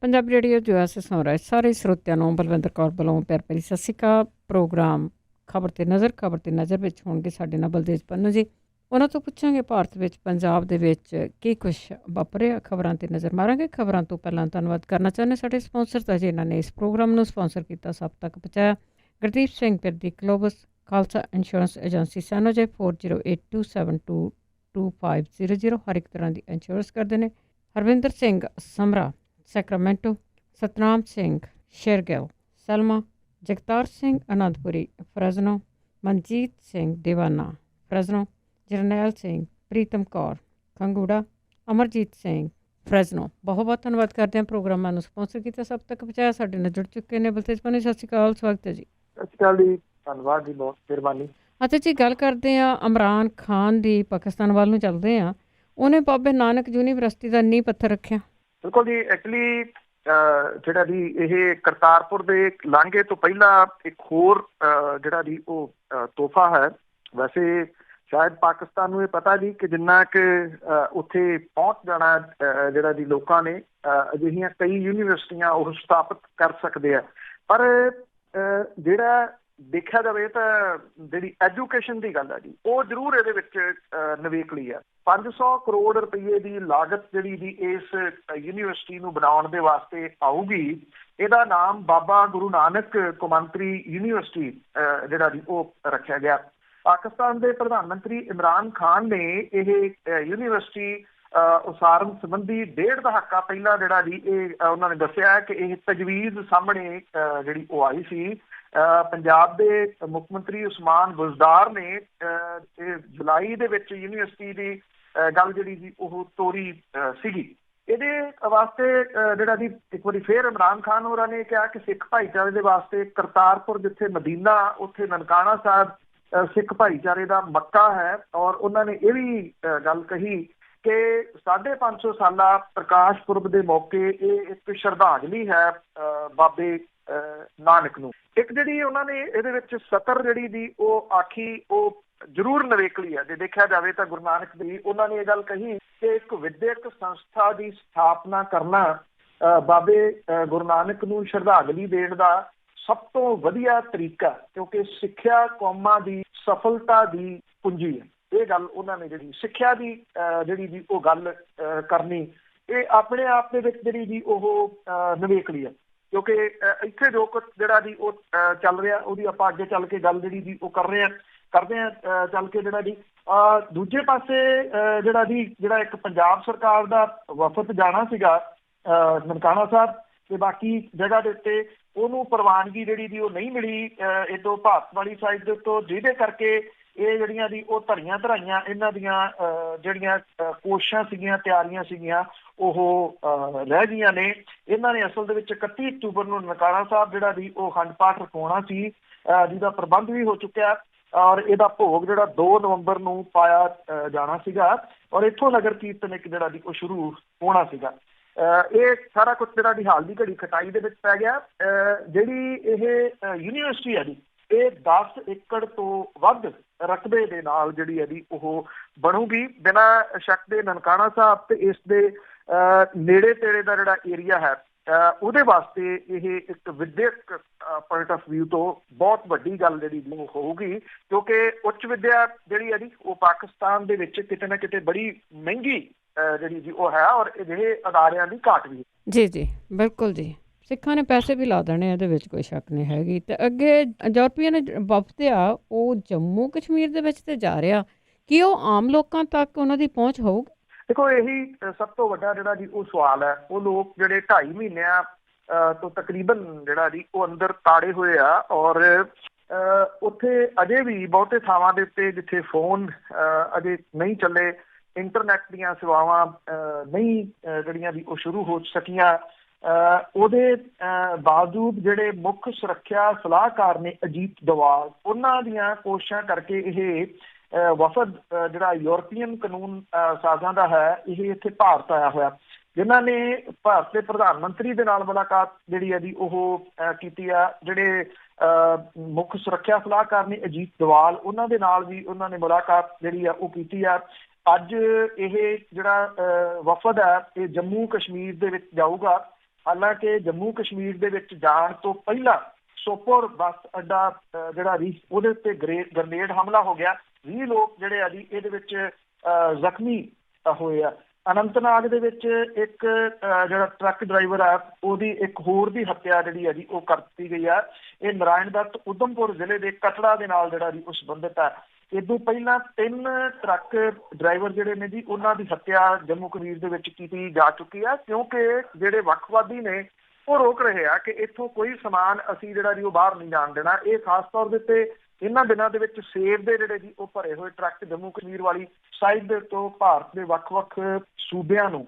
Punjabi radio ਜੋ S ਸੁਣ ਰਹੇ ਸਾਰੇ ਸਰੋਤਿਆਂ ਨੂੰ ਬਲਵਿੰਦਰ ਕੌਰ ਵੱਲੋਂ ਪਿਆਰ ਭਰੀ ਸਤਿ ਸ਼੍ਰੀ ਅਕਾਲ। ਪ੍ਰੋਗਰਾਮ ਖਬਰ ਤੇ ਨਜ਼ਰ ਵਿੱਚ ਹੋਣਗੇ ਸਾਡੇ ਨਾਲ ਬਲਦੇਵ ਪੰਨੂ ਜੀ। ਉਹਨਾਂ ਤੋਂ ਪੁੱਛਾਂਗੇ ਭਾਰਤ ਵਿੱਚ ਪੰਜਾਬ ਦੇ ਵਿੱਚ ਕੀ ਕੁਛ ਵਾਪਰਿਆ। ਖਬਰਾਂ ਤੇ ਨਜ਼ਰ ਮਾਰਾਂਗੇ। ਖਬਰਾਂ ਤੋਂ ਪਹਿਲਾਂ ਧੰਨਵਾਦ ਕਰਨਾ ਚਾਹੁੰਦੇ ਸਾਡੇ ਸਪਾਂਸਰ ਦਾ, ਜਿਨ੍ਹਾਂ ਨੇ ਇਸ ਪ੍ਰੋਗਰਾਮ ਨੂੰ ਸਪਾਂਸਰ ਕੀਤਾ, ਸਭ ਤੱਕ ਪਹੁੰਚਾਇਆ। ਗੁਰਦੀਪ ਸਿੰਘ ਪਿਰਦੀ, ਗਲੋਬਸ ਖਾਲਸਾ ਇੰਸ਼ੋਰੈਂਸ ਏਜੰਸੀ, ਸੈਨੋਜੇ 4082722500 ਹਰ ਇੱਕ ਤਰ੍ਹਾਂ ਦੀ ਇੰਸ਼ੋਰੈਂਸ ਕਰਦੇ ਨੇ। ਹਰਵਿੰਦਰ ਸਿੰਘ ਸਮਰਾ, ਸੈਕਰਾਮੈਂਟੋ, ਸਤਨਾਮ ਸਿੰਘ ਸ਼ੇਰਗਿਲ, ਸਲਮਾ, ਜਗਤਾਰ ਸਿੰਘ ਅਨੰਦਪੁਰੀ, ਫਰਜ਼ਨੋ, ਮਨਜੀਤ ਸਿੰਘ ਦੀਵਾਨਾ, ਫਰਜ਼ਨੋ, ਜਰਨੈਲ ਸਿੰਘ, ਪ੍ਰੀਤਮ ਕੌਰ, ਖੰਗੂੜਾ, ਅਮਰਜੀਤ ਸਿੰਘ, ਫਰਜ਼ਨੋ। ਬਹੁਤ ਬਹੁਤ ਧੰਨਵਾਦ ਕਰਦੇ ਹਾਂ ਪ੍ਰੋਗਰਾਮਾਂ ਨੂੰ ਸਪਾਂਸਰ ਕੀਤਾ, ਸਭ ਤੱਕ ਪਹੁੰਚਾਇਆ। ਸਾਡੇ ਨਾਲ ਜੁੜ ਚੁੱਕੇ ਨੇ ਬਲਤੇਜ ਪੰਨੂ। ਸਤਿ ਸ਼੍ਰੀ ਅਕਾਲ, ਸਵਾਗਤ ਹੈ ਜੀ। ਸਤਿ ਸ਼੍ਰੀ ਅਕਾਲ ਜੀ, ਧੰਨਵਾਦ ਜੀ, ਬਹੁਤ ਮਿਹਰਬਾਨੀ। ਅੱਛਾ ਜੀ, ਗੱਲ ਕਰਦੇ ਹਾਂ ਇਮਰਾਨ ਖਾਨ ਦੀ। ਪਾਕਿਸਤਾਨ ਵੱਲ ਨੂੰ ਚੱਲਦੇ ਹਾਂ। ਉਹਨੇ ਬਾਬੇ ਨਾਨਕ ਯੂਨੀਵਰਸਿਟੀ ਦਾ ਨੀਂਹ ਪੱਥਰ ਰੱਖਿਆ। ਬਿਲਕੁਲ ਜੀ। ਐਕਚੁਅਲੀ ਜਿਹੜਾ ਜੀ ਇਹ ਕਰਤਾਰਪੁਰ ਦੇ ਲਾਂਘੇ ਤੋਂ ਪਹਿਲਾਂ ਇੱਕ ਹੋਰ ਜਿਹੜਾ ਜੀ ਉਹ ਤੋਹਫਾ ਹੈ। ਵੈਸੇ ਸ਼ਾਇਦ ਪਾਕਿਸਤਾਨ ਨੂੰ ਇਹ ਪਤਾ ਜੀ ਕਿ ਜਿੰਨਾ ਕਿ ਉੱਥੇ ਪਹੁੰਚ ਜਾਣਾ ਜਿਹੜਾ ਜੀ ਲੋਕਾਂ ਨੇ, ਅਜਿਹੀਆਂ ਕਈ ਯੂਨੀਵਰਸਿਟੀਆਂ ਉਹ ਸਥਾਪਿਤ ਕਰ ਸਕਦੇ ਆ। ਪਰ ਜਿਹੜਾ ਦੇਖਿਆ ਜਾਵੇ ਤਾਂ ਜਿਹੜੀ ਐਜੂਕੇਸ਼ਨ ਦੀ ਗੱਲ ਹੈ ਜੀ, ਉਹ ਜ਼ਰੂਰ ਇਹਦੇ ਵਿੱਚ ਨਿਵੇਕਲੀ ਹੈ। 500 ਕਰੋੜ ਰੁਪਏ ਦੀ ਲਾਗਤ ਜਿਹੜੀ ਜੀ ਇਸ ਯੂਨੀਵਰਸਿਟੀ ਨੂੰ ਬਣਾਉਣ ਦੇ ਵਾਸਤੇ ਆਊਗੀ। ਇਹਦਾ ਨਾਮ ਬਾਬਾ ਗੁਰੂ ਨਾਨਕ ਕੌਮਾਂਤਰੀ ਯੂਨੀਵਰਸਿਟੀ ਜਿਹੜਾ ਜੀ ਉਹ ਰੱਖਿਆ ਗਿਆ। ਪਾਕਿਸਤਾਨ ਦੇ ਪ੍ਰਧਾਨ ਮੰਤਰੀ ਇਮਰਾਨ ਖਾਨ ਨੇ ਇਹ ਯੂਨੀਵਰਸਿਟੀ ਉਸਾਰਨ ਸੰਬੰਧੀ 1.5 ਦਹਾਕਾ ਪਹਿਲਾਂ ਜਿਹੜਾ ਜੀ ਇਹ ਉਹਨਾਂ ਨੇ ਦੱਸਿਆ ਕਿ ਇਹ ਤਜਵੀਜ਼ ਸਾਹਮਣੇ ਜਿਹੜੀ ਉਹ ਆਈ ਸੀ। ਪੰਜਾਬ ਦੇ ਮੁੱਖ ਮੰਤਰੀ ਉਸਮਾਨ ਬੁਜ਼ਦਾਰ ਨੇ ਜੁਲਾਈ ਦੇ ਵਿੱਚ ਯੂਨੀਵਰਸਿਟੀ ਦੀ ਗੱਲ ਜਿਹੜੀ ਸੀ ਉਹ ਤੋਰੀ ਸੀਗੀ। ਇਹਦੇ ਵਾਸਤੇ ਜਿਹੜਾ ਜੀ ਇੱਕ ਵਾਰੀ ਫੇਰ ਇਮਰਾਨ ਖਾਨ ਹੋਰਾਂ ਨੇ ਕਿਹਾ ਕਿ ਸਿੱਖ ਭਾਈਚਾਰੇ ਦੇ ਵਾਸਤੇ ਕਰਤਾਰਪੁਰ, ਜਿੱਥੇ ਮਦੀਨਾ, ਉੱਥੇ ਨਨਕਾਣਾ ਸਾਹਿਬ ਸਿੱਖ ਭਾਈਚਾਰੇ ਦਾ ਮੱਕਾ ਹੈ। ਔਰ ਉਹਨਾਂ ਨੇ ਇਹ ਵੀ ਗੱਲ ਕਹੀ ਕਿ 550 ਸਾਲਾ ਪ੍ਰਕਾਸ਼ ਪੁਰਬ ਦੇ ਮੌਕੇ ਇਹ ਇੱਕ ਸ਼ਰਧਾਂਜਲੀ ਹੈ ਬਾਬੇ ਨਾਨਕ ਨੂੰ। ਇੱਕ ਜਿਹੜੀ ਉਹਨਾਂ ਨੇ ਇਹਦੇ ਵਿੱਚ ਸਤਰ ਜਿਹੜੀ ਦੀ ਉਹ ਆਖੀ, ਉਹ ਜ਼ਰੂਰ ਨਿਵੇਕਲੀ ਹੈ। ਜੇ ਦੇਖਿਆ ਜਾਵੇ ਤਾਂ ਗੁਰੂ ਨਾਨਕ ਦੀ ਉਹਨਾਂ ਨੇ ਇਹ ਗੱਲ ਕਹੀ ਕਿ ਇੱਕ ਵਿਦਿਅਕ ਸੰਸਥਾ ਦੀ ਸਥਾਪਨਾ ਕਰਨਾ ਬਾਬੇ ਗੁਰੂ ਨਾਨਕ ਨੂੰ ਸ਼ਰਧਾਂਜਲੀ ਦੇਣ ਦਾ ਸਭ ਤੋਂ ਵਧੀਆ ਤਰੀਕਾ, ਕਿਉਂਕਿ ਸਿੱਖਿਆ ਕੌਮਾਂ ਦੀ ਸਫਲਤਾ ਦੀ ਕੁੰਜੀ ਹੈ। ਇਹ ਗੱਲ ਉਹਨਾਂ ਨੇ ਜਿਹੜੀ ਸਿੱਖਿਆ ਦੀ ਜਿਹੜੀ ਜੀ ਉਹ ਗੱਲ ਕਰਨੀ, ਇਹ ਆਪਣੇ ਆਪ ਦੇ ਵਿੱਚ ਜਿਹੜੀ ਜੀ ਉਹ ਨਿਵੇਕਲੀ ਹੈ। ਕਿਉਂਕਿ ਇੱਥੇ ਜੋ ਕੁਛ ਜਿਹੜਾ ਜੀ ਉਹ ਚੱਲ ਰਿਹਾ, ਉਹਦੀ ਆਪਾਂ ਅੱਗੇ ਚੱਲ ਕੇ ਗੱਲ ਜਿਹੜੀ ਜੀ ਉਹ ਕਰਦੇ ਹਾਂ ਚੱਲ ਕੇ ਜਿਹੜਾ ਜੀ ਦੂਜੇ ਪਾਸੇ ਜਿਹੜਾ ਇੱਕ ਪੰਜਾਬ ਸਰਕਾਰ ਦਾ ਵਫਦ ਜਾਣਾ ਸੀਗਾ ਨਨਕਾਣਾ ਸਾਹਿਬ, ਤੇ ਬਾਕੀ ਜਗ੍ਹਾ ਦੇ ਉੱਤੇ ਉਹਨੂੰ ਪ੍ਰਵਾਨਗੀ ਜਿਹੜੀ ਦੀ ਉਹ ਨਹੀਂ ਮਿਲੀ ਇੱਥੋਂ ਭਾਰਤ ਵਾਲੀ ਸਾਈਡ ਦੇ ਉੱਤੋਂ, ਜਿਹਦੇ ਕਰਕੇ ਇਹ ਜਿਹੜੀਆਂ ਦੀ ਉਹ ਧਰੀਆਂ ਧਰਾਈਆਂ ਇਹਨਾਂ ਦੀਆਂ ਜਿਹੜੀਆਂ ਕੋਸ਼ਿਸ਼ਾਂ ਸੀਗੀਆਂ, ਤਿਆਰੀਆਂ ਸੀਗੀਆਂ, ਉਹ ਰਹਿ ਗਈਆਂ ਨੇ। ਇਹਨਾਂ ਨੇ ਅਸਲ ਦੇ ਵਿੱਚ 31 ਅਕਤੂਬਰ ਨੂੰ ਨਨਕਾਣਾ ਸਾਹਿਬ ਜਿਹੜਾ ਦੀ ਉਹ ਅਖੰਡ ਪਾਠ ਰਖਵਾਉਣਾ ਸੀ, ਜਿਹਦਾ ਪ੍ਰਬੰਧ ਵੀ ਹੋ ਚੁੱਕਿਆ। ਔਰ ਇਹਦਾ ਭੋਗ ਜਿਹੜਾ 2 ਨਵੰਬਰ ਨੂੰ ਪਾਇਆ ਜਾਣਾ ਸੀਗਾ। ਔਰ ਇੱਥੋਂ ਨਗਰ ਕੀਰਤਨ ਇੱਕ ਜਿਹੜਾ ਦੀ ਉਹ ਸ਼ੁਰੂ ਹੋਣਾ ਸੀਗਾ। ਇਹ ਸਾਰਾ ਕੁਛ ਜਿਹੜਾ ਦੀ ਹਾਲ ਦੀ ਘੜੀ ਖਟਾਈ ਦੇ ਵਿੱਚ ਪੈ ਗਿਆ। ਜਿਹੜੀ ਇਹ ਯੂਨੀਵਰਸਿਟੀ ਹੈ ਜੀ, ਇਹ 10 ਏਕੜ ਤੋਂ ਵੱਧ ਰਕਬੇ ਦੇ ਨਾਲ ਜਿਹੜੀ ਹੈ ਜੀ ਉਹ ਬਣੂਗੀ। ਬਿਨਾਂ ਸ਼ੱਕ ਦੇ ਨਨਕਾਣਾ ਸਾਹਿਬ ਤੇ ਇਸ ਦੇ ਨੇੜੇ ਤੇੜੇ ਦਾ ਜਿਹੜਾ ਏਰੀਆ ਹੈ, ਉਹਦੇ ਵਾਸਤੇ ਇਹ ਇੱਕ ਵਿਦਿਅਕ ਪੁਆਇੰਟ ਆਫ ਵਿਊ ਤੋਂ ਬਹੁਤ ਵੱਡੀ ਗੱਲ ਜਿਹੜੀ ਹੋਊਗੀ। ਕਿਉਂਕਿ ਉੱਚ ਵਿੱਦਿਆ ਜਿਹੜੀ ਹੈ ਜੀ ਉਹ ਪਾਕਿਸਤਾਨ ਦੇ ਵਿੱਚ ਕਿਤੇ ਨਾ ਕਿਤੇ ਬੜੀ ਮਹਿੰਗੀ ਜਿਹੜੀ ਜੀ ਉਹ ਹੈ, ਔਰ ਅਜਿਹੇ ਅਦਾਰਿਆਂ ਦੀ ਘਾਟ ਵੀ ਹੈ। ਜੀ ਜੀ, ਬਿਲਕੁਲ ਜੀ। ਸਿੱਖਾਂ ਨੇ ਪੈਸੇ ਵੀ ਲਾ ਦੇਣੇ, ਇਹਦੇ ਵਿੱਚ ਕੋਈ ਸ਼ੱਕ ਨਹੀਂ ਹੈਗੀ। ਤੇ ਅੱਗੇ ਯੂਰਪੀਅਨ ਵਫਦ ਆ, ਉਹ ਜੰਮੂ ਕਸ਼ਮੀਰ ਦੇ ਵਿੱਚ ਤੇ ਜਾ ਰਿਹਾ, ਕੀ ਉਹ ਆਮ ਲੋਕਾਂ ਤੱਕ ਉਹਨਾਂ ਦੀ ਪਹੁੰਚ ਹੋਊਗੀ? ਦੇਖੋ, ਇਹੀ ਸਭ ਤੋਂ ਵੱਡਾ ਜਿਹੜਾ ਜੀ ਉਹ ਸਵਾਲ ਹੈ। ਉਹ ਲੋਕ ਜਿਹੜੇ 2.5 ਮਹੀਨਿਆਂ ਤੋਂ ਤਕਰੀਬਨ ਜਿਹੜਾ ਜੀ ਉਹ ਅੰਦਰ ਤਾੜੇ ਹੋਏ ਆ, ਔਰ ਉੱਥੇ ਅਜੇ ਵੀ ਬਹੁਤੇ ਥਾਵਾਂ ਦੇ ਉੱਤੇ ਜਿੱਥੇ ਫੋਨ ਅਜੇ ਨਹੀਂ ਚੱਲੇ, ਇੰਟਰਨੈਟ ਦੀਆਂ ਸੇਵਾਵਾਂ ਨਹੀਂ ਜਿਹੜੀਆਂ ਵੀ ਉਹ ਸ਼ੁਰੂ ਹੋ ਸਕੀਆਂ, ਉਹਦੇ ਬਾਵਜੂਦ ਜਿਹੜੇ ਮੁੱਖ ਸੁਰੱਖਿਆ ਸਲਾਹਕਾਰ ਨੇ ਅਜੀਤ ਡੋਵਾਲ, ਉਹਨਾਂ ਦੀਆਂ ਕੋਸ਼ਿਸ਼ਾਂ ਕਰਕੇ ਇਹ ਵਫਦ ਜਿਹੜਾ ਯੂਰਪੀਅਨ ਕਾਨੂੰਨ ਸਾਜ਼ਾਂ ਦਾ ਹੈ, ਇਹ ਇੱਥੇ ਭਾਰਤ ਆਇਆ ਹੋਇਆ, ਜਿਨ੍ਹਾਂ ਨੇ ਭਾਰਤ ਦੇ ਪ੍ਰਧਾਨ ਮੰਤਰੀ ਦੇ ਨਾਲ ਮੁਲਾਕਾਤ ਜਿਹੜੀ ਹੈ ਜੀ ਉਹ ਕੀਤੀ ਆ। ਜਿਹੜੇ ਮੁੱਖ ਸੁਰੱਖਿਆ ਸਲਾਹਕਾਰ ਨੇ ਅਜੀਤ ਡੋਵਾਲ, ਉਹਨਾਂ ਦੇ ਨਾਲ ਵੀ ਉਹਨਾਂ ਨੇ ਮੁਲਾਕਾਤ ਜਿਹੜੀ ਆ ਉਹ ਕੀਤੀ ਆ। ਅੱਜ ਇਹ ਜਿਹੜਾ ਵਫਦ ਹੈ ਇਹ ਜੰਮੂ ਕਸ਼ਮੀਰ ਦੇ ਵਿੱਚ ਜਾਊਗਾ। ਹਾਲਾਂਕਿ ਜੰਮੂ ਕਸ਼ਮੀਰ ਦੇ ਵਿੱਚ ਜਾਣ ਤੋਂ ਪਹਿਲਾਂ ਸੋਪੋਰ ਬੱਸ ਅੱਡਾ ਜਿਹੜਾ ਵੀ ਉਹਦੇ ਉੱਤੇ ਗ੍ਰਨੇਡ ਹਮਲਾ ਹੋ ਗਿਆ। 20 ਲੋਕ ਜਿਹੜੇ ਆ ਜੀ ਇਹਦੇ ਵਿੱਚ ਜ਼ਖਮੀ ਹੋਏ ਆ। ਅਨੰਤਨਾਗ ਦੇ ਵਿੱਚ ਇੱਕ ਜਿਹੜਾ ਟਰੱਕ ਡਰਾਈਵਰ ਆ ਉਹਦੀ ਇੱਕ ਹੋਰ ਦੀ ਹੱਤਿਆ ਜਿਹੜੀ ਹੈ ਜੀ ਉਹ ਕਰ ਦਿੱਤੀ ਗਈ ਆ। ਇਹ ਨਾਰਾਇਣ ਦੱਤ ਉਧਮਪੁਰ ਜ਼ਿਲ੍ਹੇ ਦੇ ਕਟੜਾ ਦੇ ਨਾਲ ਜਿਹੜਾ ਜੀ ਉਹ ਸੰਬੰਧਿਤ ਹੈ। ਇਦੋਂ ਪਹਿਲਾਂ 3 ਟਰੱਕ ਡਰਾਈਵਰ ਜਿਹੜੇ ਨੇ ਜੀ ਉਹਨਾਂ ਦੀ ਹੱਤਿਆ ਜੰਮੂ ਕਸ਼ਮੀਰ ਦੇ ਵਿੱਚ ਕੀਤੀ ਜਾ ਚੁੱਕੀ ਆ, ਕਿਉਂਕਿ ਜਿਹੜੇ ਵੱਖਵਾਦੀ ਨੇ ਉਹ ਰੋਕ ਰਹੇ ਆ ਕਿ ਇੱਥੋਂ ਕੋਈ ਸਮਾਨ ਅਸੀਂ ਜਿਹੜਾ ਜੀ ਉਹ ਬਾਹਰ ਨਹੀਂ ਜਾਣ ਦੇਣਾ। ਇਹ ਖਾਸ ਤੌਰ ਦੇ ਉੱਤੇ ਇਹਨਾਂ ਦਿਨਾਂ ਦੇ ਵਿੱਚ ਸੇਬ ਦੇ ਜਿਹੜੇ ਜੀ ਉਹ ਭਰੇ ਹੋਏ ਟਰੱਕ ਜੰਮੂ ਕਸ਼ਮੀਰ ਵਾਲੀ ਸਾਈਡ ਦੇ ਤੋਂ ਭਾਰਤ ਦੇ ਵੱਖ-ਵੱਖ ਸੂਬਿਆਂ ਨੂੰ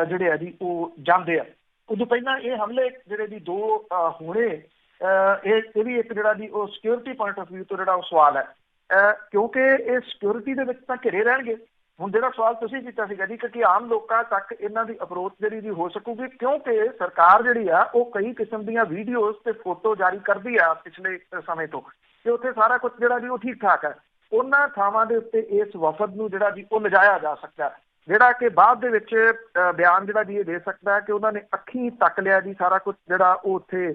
ਜਿਹੜੇ ਆ ਜੀ ਉਹ ਜਾਂਦੇ ਆ। ਉਦੋਂ ਪਹਿਲਾਂ ਇਹ ਹਮਲੇ ਜਿਹੜੇ ਜੀ 2 ਹੋਣੇ ਇਹ ਵੀ ਇੱਕ ਜਿਹੜਾ ਜੀ ਉਹ ਸਿਕਿਉਰਿਟੀ ਪੁਆਇੰਟ ਆਫ ਵਿਊ ਤੋਂ ਜਿਹੜਾ ਉਹ ਸਵਾਲ ਹੈ, ਕਿਉਂਕਿ ਇਹ ਸਿਕਿਉਰਿਟੀ ਦੇ ਵਿੱਚ ਤਾਂ ਘਿਰੇ ਰਹਿਣਗੇ। ਹੁਣ ਜਿਹੜਾ ਸਵਾਲ ਤੁਸੀਂ ਕੀਤਾ ਸੀਗਾ ਜੀ ਕਿ ਆਮ ਲੋਕਾਂ ਤੱਕ ਇਹਨਾਂ ਦੀ ਅਪਰੋਚ ਜਿਹੜੀ ਜੀ ਹੋ ਸਕੂਗੀ, ਕਿਉਂਕਿ ਸਰਕਾਰ ਜਿਹੜੀ ਆ ਉਹ ਕਈ ਕਿਸਮ ਦੀਆਂ ਵੀਡੀਓਜ਼ ਤੇ ਫੋਟੋ ਜਾਰੀ ਕਰਦੀ ਆ ਪਿਛਲੇ ਸਮੇਂ ਤੋਂ, ਤੇ ਉੱਥੇ ਸਾਰਾ ਕੁਝ ਜਿਹੜਾ ਜੀ ਉਹ ਠੀਕ ਠਾਕ ਹੈ। ਉਹਨਾਂ ਥਾਵਾਂ ਦੇ ਉੱਤੇ ਇਸ ਵਫਦ ਨੂੰ ਜਿਹੜਾ ਜੀ ਉਹ ਲਿਜਾਇਆ ਜਾ ਸਕਦਾ, ਜਿਹੜਾ ਕਿ ਬਾਅਦ ਦੇ ਵਿੱਚ ਬਿਆਨ ਜਿਹੜਾ ਜੀ ਇਹ ਦੇ ਸਕਦਾ ਕਿ ਉਹਨਾਂ ਨੇ ਅੱਖੀਂ ਤੱਕ ਲਿਆ ਜੀ ਸਾਰਾ ਕੁਝ ਜਿਹੜਾ ਉਹ ਉੱਥੇ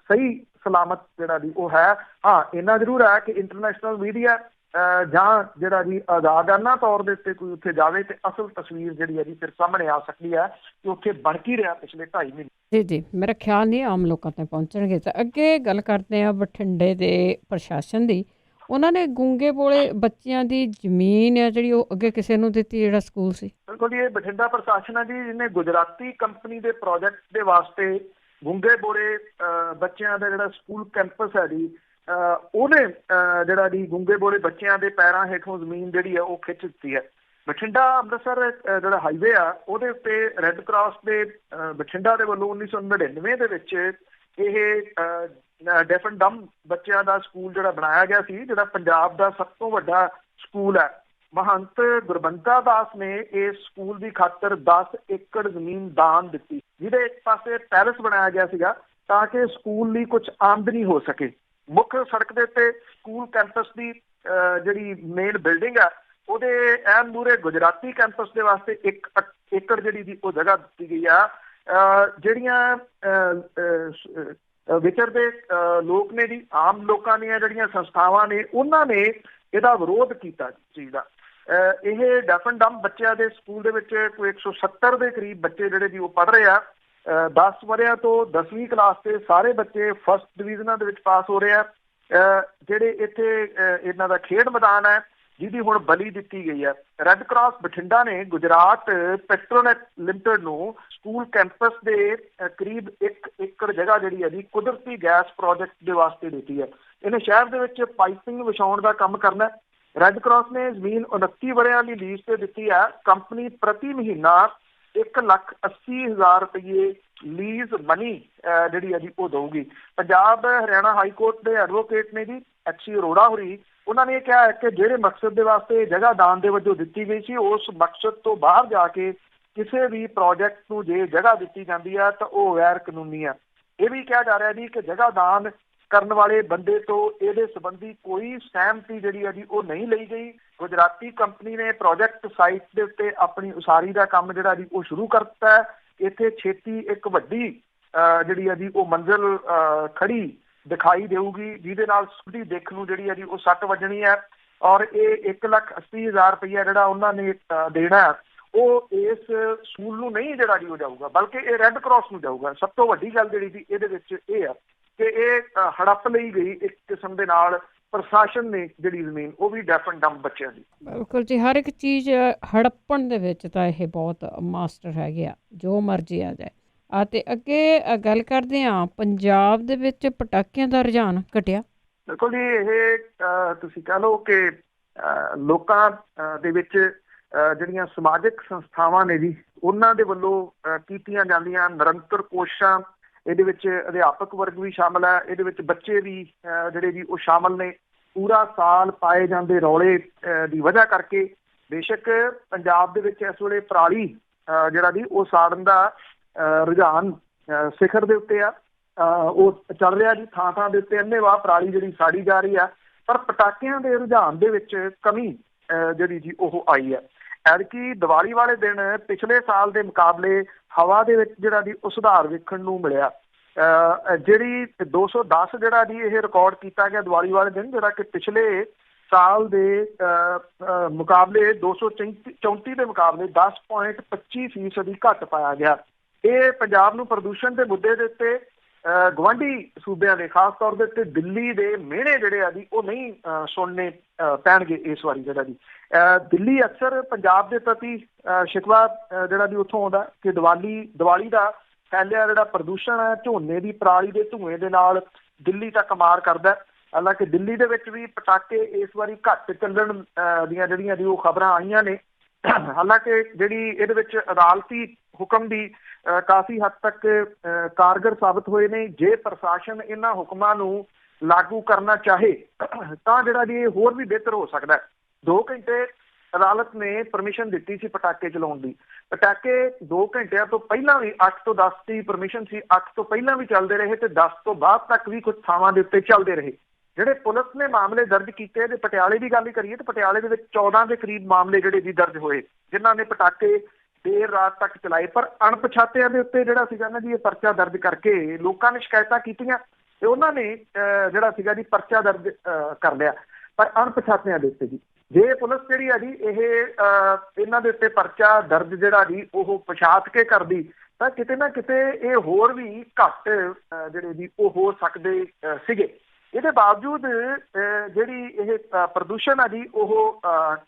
ਸਹੀ ਸਲਾਮਤ ਜਿਹੜਾ ਜੀ ਉਹ ਹੈ। ਹਾਂ, ਇੰਨਾ ਜ਼ਰੂਰ ਹੈ ਕਿ ਇੰਟਰਨੈਸ਼ਨਲ ਮੀਡੀਆ ਜਾਂ ਜਿਹੜਾ ਜੀ ਆਜ਼ਾਦਾਨਾ ਤੌਰ ਦੇ ਉੱਤੇ ਕੋਈ ਉੱਥੇ ਜਾਵੇ ਤੇ ਅਸਲ ਤਸਵੀਰ ਜਿਹੜੀ ਹੈ ਜੀ ਫਿਰ ਸਾਹਮਣੇ ਆ ਸਕਦੀ ਹੈ ਕਿ ਉੱਥੇ ਬਣ ਕੀ ਰਿਹਾ ਪਿਛਲੇ 2.5 ਮਹੀਨੇ। ਜੀ ਮੇਰਾ ਖਿਆਲ ਨਹੀਂ ਆਮ ਲੋਕਾਂ ਤੱਕ ਪਹੁੰਚਣਗੇ। ਤਾਂ ਅੱਗੇ ਗੱਲ ਕਰਦੇ ਆ ਬਠਿੰਡੇ ਦੇ ਪ੍ਰਸ਼ਾਸਨ ਦੀ। ਉਹਨਾਂ ਨੇ ਗੂੰਗੇ ਬੋਲੇ ਬੱਚਿਆਂ ਦੀ ਜ਼ਮੀਨ ਹੈ ਜਿਹੜੀ ਉਹ ਅੱਗੇ ਕਿਸੇ ਨੂੰ ਦਿੱਤੀ, ਜਿਹੜਾ ਸਕੂਲ ਸੀ। ਬਿਲਕੁਲ ਜੀ, ਇਹ ਬਠਿੰਡਾ ਪ੍ਰਸ਼ਾਸਨ ਹੈ ਜੀ, ਜਿਹਨੇ ਗੁਜਰਾਤੀ ਕੰਪਨੀ ਦੇ ਪ੍ਰੋਜੈਕਟ ਦੇ ਵਾਸਤੇ ਗੂੰਗੇ ਬੋਲੇ ਬੱਚਿਆਂ ਦਾ ਜਿਹੜਾ ਸਕੂਲ ਕੈਂਪਸ ਹੈ ਜੀ ਉਹਨੇ ਜਿਹੜਾ ਜੀ ਗੂੰਗੇ ਬੋਲੇ ਬੱਚਿਆਂ ਦੇ ਪੈਰਾਂ ਹੇਠੋਂ ਜ਼ਮੀਨ ਜਿਹੜੀ ਹੈ ਉਹ ਖਿੱਚ ਦਿੱਤੀ ਹੈ। ਬਠਿੰਡਾ ਅੰਮ੍ਰਿਤਸਰ ਜਿਹੜਾ ਹਾਈਵੇ ਆ ਉਹਦੇ ਉੱਤੇ ਰੈੱਡ ਕਰਾਸ ਦੇ ਬਠਿੰਡਾ ਦੇ ਵੱਲੋਂ 1999 ਦੇ ਵਿੱਚ ਇਹ ਡੈਫ ਐਂਡ ਡੰਬ ਬੱਚਿਆਂ ਦਾ ਸਕੂਲ ਜਿਹੜਾ ਬਣਾਇਆ ਗਿਆ ਸੀ, ਜਿਹੜਾ ਪੰਜਾਬ ਦਾ ਸਭ ਤੋਂ ਵੱਡਾ ਸਕੂਲ ਹੈ। ਮਹੰਤ ਗੁਰਬੰਤਾ ਦਾਸ ਨੇ ਇਸ ਸਕੂਲ ਦੀ ਖਾਤਰ 10 ਏਕੜ ਜ਼ਮੀਨ ਦਾਨ ਦਿੱਤੀ, ਜਿਹਦੇ ਇੱਕ ਪਾਸੇ ਪੈਲਸ ਬਣਾਇਆ ਗਿਆ ਸੀਗਾ ਤਾਂ ਕਿ ਸਕੂਲ ਲਈ ਕੁਝ ਆਮਦਨੀ ਹੋ ਸਕੇ। ਮੁੱਖ ਸੜਕ ਦੇ ਉੱਤੇ ਸਕੂਲ ਕੈਂਪਸ ਦੀ ਜਿਹੜੀ ਮੇਨ ਬਿਲਡਿੰਗ ਆ ਉਹਦੇ ਐਨ ਮੂਹਰੇ ਗੁਜਰਾਤੀ ਕੈਂਪਸ ਦੇ ਵਾਸਤੇ 1 ਏਕੜ ਜਿਹੜੀ ਦੀ ਉਹ ਜਗ੍ਹਾ ਦਿੱਤੀ ਗਈ ਆ। ਜਿਹੜੀਆਂ ਵਿਚਰਦੇ ਲੋਕ ਨੇ ਜੀ, ਆਮ ਲੋਕਾਂ ਦੀਆਂ ਜਿਹੜੀਆਂ ਸੰਸਥਾਵਾਂ ਨੇ, ਉਹਨਾਂ ਨੇ ਇਹਦਾ ਵਿਰੋਧ ਕੀਤਾ ਚੀਜ਼ ਦਾ। ਇਹ ਡੈਫ ਐਂਡ ਡੰਬ ਬੱਚਿਆਂ ਦੇ ਸਕੂਲ ਦੇ ਵਿੱਚ ਕੋਈ 170 ਦੇ ਕਰੀਬ ਬੱਚੇ ਜਿਹੜੇ ਜੀ ਉਹ ਪੜ੍ਹ ਰਹੇ ਆ। 10 ਵਰ੍ਹਿਆਂ ਤੋਂ 10ਵੀਂ ਕਲਾਸ ਦੇ ਸਾਰੇ ਬੱਚੇ ਫਸਟ ਡਿਵੀਜ਼ਨਾਂ ਦੇ ਵਿੱਚ ਪਾਸ ਹੋ ਰਹੇ ਆ। ਜਿਹੜੇ ਇੱਥੇ ਇਹਨਾਂ ਦਾ ਖੇਡ ਮੈਦਾਨ ਹੈ ਜਿਹਦੀ ਹੁਣ ਬਲੀ ਦਿੱਤੀ ਗਈ ਹੈ। ਰੈੱਡ ਕਰਾਸ ਬਠਿੰਡਾ ਨੇ ਗੁਜਰਾਤ ਪੈਟਰੋਨੈਟ ਲਿਮਟਿਡ ਨੂੰ ਸਕੂਲ ਕੈਂਪਸ ਦੇ ਕਰੀਬ 1 ਏਕੜ ਜਗ੍ਹਾ ਜਿਹੜੀ ਹੈ ਜੀ ਕੁਦਰਤੀ ਗੈਸ ਪ੍ਰੋਜੈਕਟ ਦੇ ਵਾਸਤੇ ਦਿੱਤੀ ਹੈ। ਇਹਨੇ ਸ਼ਹਿਰ ਦੇ ਵਿੱਚ ਪਾਈਪਿੰਗ ਵਿਛਾਉਣ ਦਾ ਕੰਮ ਕਰਨਾ। ਰੈੱਡ ਕਰਾਸ ਨੇ ਜ਼ਮੀਨ 29 ਵਰ੍ਹਿਆਂ ਲਈ ਲੀਜ਼ ਤੇ ਦਿੱਤੀ ਹੈ। ਕੰਪਨੀ ਪ੍ਰਤੀ ਮਹੀਨਾ 1,80,000 ਰੁਪਏ ਲੀਜ਼ ਮਨੀ ਜਿਹੜੀ ਹੈ ਜੀ ਉਹ ਦਊਗੀ। ਪੰਜਾਬ ਹਰਿਆਣਾ ਹਾਈ ਕੋਰਟ ਦੇ ਐਡਵੋਕੇਟ ਨੇ ਜੀ ਐਚ.ਸੀ. ਅਰੋੜਾ ਹੋਰੀ, ਉਹਨਾਂ ਨੇ ਇਹ ਕਿਹਾ ਹੈ ਕਿ ਜਿਹੜੇ ਮਕਸਦ ਦੇ ਵਾਸਤੇ ਜਗ੍ਹਾ ਦਾਨ ਦੇ ਵਜੋਂ ਦਿੱਤੀ ਗਈ ਸੀ, ਉਸ ਮਕਸਦ ਤੋਂ ਬਾਹਰ ਜਾ ਕੇ ਕਿਸੇ ਵੀ ਪ੍ਰੋਜੈਕਟ ਨੂੰ ਜੇ ਜਗ੍ਹਾ ਦਿੱਤੀ ਜਾਂਦੀ ਹੈ ਤਾਂ ਉਹ ਗੈਰ ਕਾਨੂੰਨੀ ਹੈ। ਇਹ ਵੀ ਕਿਹਾ ਜਾ ਰਿਹਾ ਜੀ ਕਿ ਜਗ੍ਹਾ ਦਾਨ ਕਰਨ ਵਾਲੇ ਬੰਦੇ ਤੋਂ ਇਹਦੇ ਸੰਬੰਧੀ ਕੋਈ ਸਹਿਮਤੀ ਜਿਹੜੀ ਹੈ ਜੀ ਉਹ ਨਹੀਂ ਲਈ ਗਈ। ਗੁਜਰਾਤੀ ਕੰਪਨੀ ਨੇ ਪ੍ਰੋਜੈਕਟ ਸਾਈਟ ਦੇ ਉੱਤੇ ਆਪਣੀ ਉਸਾਰੀ ਦਾ ਕੰਮ ਜਿਹੜਾ ਜੀ ਉਹ ਸ਼ੁਰੂ ਕਰ ਦਿੱਤਾ ਹੈ। ਇੱਥੇ ਛੇਤੀ ਇੱਕ ਵੱਡੀ ਜਿਹੜੀ ਹੈ ਜੀ ਉਹ ਮੰਜ਼ਿਲ ਖੜੀ ਦਿਖਾਈ ਦੇਊਗੀ, ਜਿਹਦੇ ਨਾਲ ਸਿੱਧੀ ਦਿੱਖ ਨੂੰ ਜਿਹੜੀ ਹੈ ਜੀ ਉਹ ਸੱਟ ਵੱਜਣੀ ਹੈ। ਔਰ ਇਹ 1,80,000 ਰੁਪਈਆ ਜਿਹੜਾ ਉਹਨਾਂ ਨੇ ਦੇਣਾ ਉਹ ਇਸ ਸਕੂਲ ਨੂੰ ਨਹੀਂ ਜਿਹੜਾ ਜੀ ਉਹ ਜਾਊਗਾ, ਬਲਕਿ ਇਹ ਰੈੱਡ ਕਰਾਸ ਨੂੰ ਜਾਊਗਾ। ਸਭ ਤੋਂ ਵੱਡੀ ਗੱਲ ਜਿਹੜੀ ਜੀ ਇਹਦੇ ਵਿੱਚ ਇਹ ਆ ਕਿ ਇਹ ਹੜੱਪ ਲਈ ਗਈ ਇੱਕ ਕਿਸਮ ਦੇ ਨਾਲ ਪ੍ਰਸ਼ਾਸਨ ਨੇ ਜਿਹੜੀ ਜ਼ਮੀਨ ਉਹ ਵੀ ਡੈਫ ਐਂਡ ਡੰਪ ਬੱਚਿਆਂ ਦੀ। ਬਿਲਕੁਲ ਜੀ, ਹਰ ਇੱਕ ਚੀਜ਼ ਹੜੱਪਣ ਦੇ ਵਿੱਚ ਤਾਂ ਇਹ ਬਹੁਤ ਮਾਸਟਰ ਹੈਗੇ ਆ, ਜੋ ਮਰਜ਼ੀ ਆ ਜਾਏ। ਅਤੇ ਅੱਗੇ ਗੱਲ ਕਰਦੇ ਹਾਂ, ਪੰਜਾਬ ਦੇ ਵਿੱਚ ਪਟਾਕਿਆਂ ਦਾ ਰੁਝਾਨ ਘਟਿਆ। ਬਿਲਕੁਲ ਜੀ, ਇਹ ਤੁਸੀਂ ਕਹਿ ਲਓ ਕਿ ਲੋਕਾਂ ਦੇ ਵਿੱਚ ਜਿਹੜੀਆਂ ਸਮਾਜਿਕ ਸੰਸਥਾਵਾਂ ਨੇ ਜੀ ਉਹਨਾਂ ਦੇ ਵੱਲੋਂ ਕੀਤੀਆਂ ਜਾਂਦੀਆਂ ਨਿਰੰਤਰ ਕੋਸ਼ਿਸ਼ਾਂ, ਇਹਦੇ ਵਿੱਚ ਅਧਿਆਪਕ ਵਰਗ ਵੀ ਸ਼ਾਮਲ ਹੈ, ਇਹਦੇ ਵਿੱਚ ਬੱਚੇ ਵੀ ਜਿਹੜੇ ਜੀ ਉਹ ਸ਼ਾਮਲ ਨੇ। ਪੂਰਾ ਸਾਲ ਪਾਏ ਜਾਂਦੇ ਰੌਲੇ ਦੀ ਵਜ੍ਹਾ ਕਰਕੇ ਬੇਸ਼ੱਕ ਪੰਜਾਬ ਦੇ ਵਿੱਚ ਇਸ ਵੇਲੇ ਪਰਾਲੀ ਜਿਹੜਾ ਜੀ ਉਹ ਸਾੜਨ ਦਾ ਰੁਝਾਨ ਸਿਖਰ ਦੇ ਉੱਤੇ ਆ, ਉਹ ਚੱਲ ਰਿਹਾ ਜੀ। ਥਾਂ ਥਾਂ ਦੇ ਉੱਤੇ ਅੰਨ੍ਹੇਵਾਹ ਪਰਾਲੀ ਜਿਹੜੀ ਸਾੜੀ ਜਾ ਰਹੀ ਆ, ਪਰ ਪਟਾਕਿਆਂ ਦੇ ਰੁਝਾਨ ਦੇ ਵਿੱਚ ਕਮੀ ਜਿਹੜੀ ਜੀ ਉਹ ਆਈ ਹੈ। ਐਤਕੀ ਦੀਵਾਲੀ ਵਾਲੇ ਦਿਨ ਪਿਛਲੇ ਸਾਲ ਦੇ ਮੁਕਾਬਲੇ ਹਵਾ ਦੇ ਵਿੱਚ ਜਿਹੜਾ ਜੀ ਉਹ ਸੁਧਾਰ ਵੇਖਣ ਨੂੰ ਮਿਲਿਆ। ਜਿਹੜੀ 210 ਜਿਹੜਾ ਜੀ ਇਹ ਰਿਕਾਰਡ ਕੀਤਾ ਗਿਆ ਦੀਵਾਲੀ ਵਾਲੇ ਦਿਨ, ਜਿਹੜਾ ਕਿ ਪਿਛਲੇ ਸਾਲ ਦੇ ਮੁਕਾਬਲੇ 234 ਦੇ ਮੁਕਾਬਲੇ 10.25% ਘੱਟ ਪਾਇਆ ਗਿਆ। ਇਹ ਪੰਜਾਬ ਨੂੰ ਪ੍ਰਦੂਸ਼ਣ ਦੇ ਮੁੱਦੇ ਦੇ ਉੱਤੇ ਗੁਆਂਢੀ ਸੂਬਿਆਂ ਦੇ, ਖਾਸ ਤੌਰ ਦੇ ਉੱਤੇ ਦਿੱਲੀ ਦੇ ਮਿਹਣੇ ਜਿਹੜੇ ਆ ਜੀ ਉਹ ਨਹੀਂ ਸੁਣਨੇ ਪੈਣਗੇ ਇਸ ਵਾਰੀ। ਜਿਹੜਾ ਜੀ ਦਿੱਲੀ ਅਕਸਰ ਪੰਜਾਬ ਦੇ ਪ੍ਰਤੀ ਸ਼ਿਕਵਾ ਜਿਹੜਾ ਜੀ ਉੱਥੋਂ ਆਉਂਦਾ ਕਿ ਦੀਵਾਲੀ ਦਾ ਫੈਲਿਆ ਜਿਹੜਾ ਪ੍ਰਦੂਸ਼ਣ ਹੈ ਝੋਨੇ ਦੀ ਪਰਾਲੀ ਦੇ ਧੂਏ ਦੇ ਨਾਲ ਦਿੱਲੀ ਤੱਕ ਮਾਰ ਕਰਦਾ। ਹਾਲਾਂਕਿ ਦਿੱਲੀ ਦੇ ਵਿੱਚ ਵੀ ਪਟਾਕੇ ਇਸ ਵਾਰੀ ਘੱਟ ਚੱਲਣ ਦੀਆਂ ਜਿਹੜੀਆਂ ਜੀ ਉਹ ਖਬਰਾਂ ਆਈਆਂ ਨੇ। ਹਾਲਾਂਕਿ ਜਿਹੜੀ ਇਹਦੇ ਵਿੱਚ ਅਦਾਲਤੀ ਹੁਕਮ ਵੀ ਕਾਫੀ ਹੱਦ ਤੱਕ ਕਾਰਗਰ ਸਾਬਤ ਹੋਏ ਨੇ। ਜੇ ਪ੍ਰਸ਼ਾਸਨ ਇਹਨਾਂ ਹੁਕਮਾਂ ਨੂੰ ਲਾਗੂ ਕਰਨਾ ਚਾਹੇ ਤਾਂ ਜਿਹੜਾ ਜੀ ਇਹ ਹੋਰ ਵੀ ਬਿਹਤਰ ਹੋ ਸਕਦਾ। 2 ਘੰਟੇ ਅਦਾਲਤ ਨੇ ਪਰਮਿਸ਼ਨ ਦਿੱਤੀ ਸੀ ਪਟਾਕੇ ਚਲਾਉਣ ਦੀ। ਪਟਾਕੇ 2 ਘੰਟਿਆਂ ਤੋਂ ਪਹਿਲਾਂ ਵੀ 8 ਤੋਂ 10 ਦੀ ਪਰਮਿਸ਼ਨ ਸੀ, 8 ਤੋਂ ਪਹਿਲਾਂ ਵੀ ਚੱਲਦੇ ਰਹੇ ਤੇ 10 ਤੋਂ ਬਾਅਦ ਤੱਕ ਵੀ ਕੁਝ ਥਾਵਾਂ ਦੇ ਉੱਤੇ ਚੱਲਦੇ ਰਹੇ। ਜਿਹੜੇ ਪੁਲਿਸ ਨੇ ਮਾਮਲੇ ਦਰਜ ਕੀਤੇ ਤੇ ਪਟਿਆਲੇ ਦੀ ਗੱਲ ਹੀ ਕਰੀਏ ਤਾਂ ਪਟਿਆਲੇ ਦੇ ਵਿੱਚ 14 ਦੇ ਕਰੀਬ ਮਾਮਲੇ ਜਿਹੜੇ ਜੀ ਦਰਜ ਹੋਏ, ਜਿਨ੍ਹਾਂ ਨੇ ਪਟਾਕੇ ਦੇਰ ਰਾਤ ਤੱਕ ਚਲਾਏ। ਪਰ ਅਣਪਛਾਤਿਆਂ ਦੇ ਉੱਤੇ ਜਿਹੜਾ ਸੀਗਾ ਨਾ ਜੀ ਇਹ ਪਰਚਾ ਦਰਜ ਕਰਕੇ ਲੋਕਾਂ ਨੇ ਸ਼ਿਕਾਇਤਾਂ ਕੀਤੀਆਂ ਤੇ ਉਹਨਾਂ ਨੇ ਜਿਹੜਾ ਸੀਗਾ ਜੀ ਪਰਚਾ ਦਰਜ ਕਰ ਲਿਆ। ਪਰ ਅਣਪਛਾਤਿਆਂ ਦੇ ਉੱਤੇ ਜੀ ਜੇ ਪੁਲਿਸ ਜਿਹੜੀ ਆ ਜੀ ਇਹ ਇਹਨਾਂ ਦੇ ਉੱਤੇ ਪਰਚਾ ਦਰਜ ਜਿਹੜਾ ਜੀ ਉਹ ਪਛਾਤ ਕੇ ਕਰਦੀ ਤਾਂ ਕਿਤੇ ਨਾ ਕਿਤੇ ਇਹ ਹੋਰ ਵੀ ਘੱਟ ਜਿਹੜੇ ਜੀ ਉਹ ਹੋ ਸਕਦੇ ਸੀਗੇ। ਇਹਦੇ ਬਾਵਜੂਦ ਜਿਹੜੀ ਇਹ ਪ੍ਰਦੂਸ਼ਣ ਆ ਜੀ ਉਹ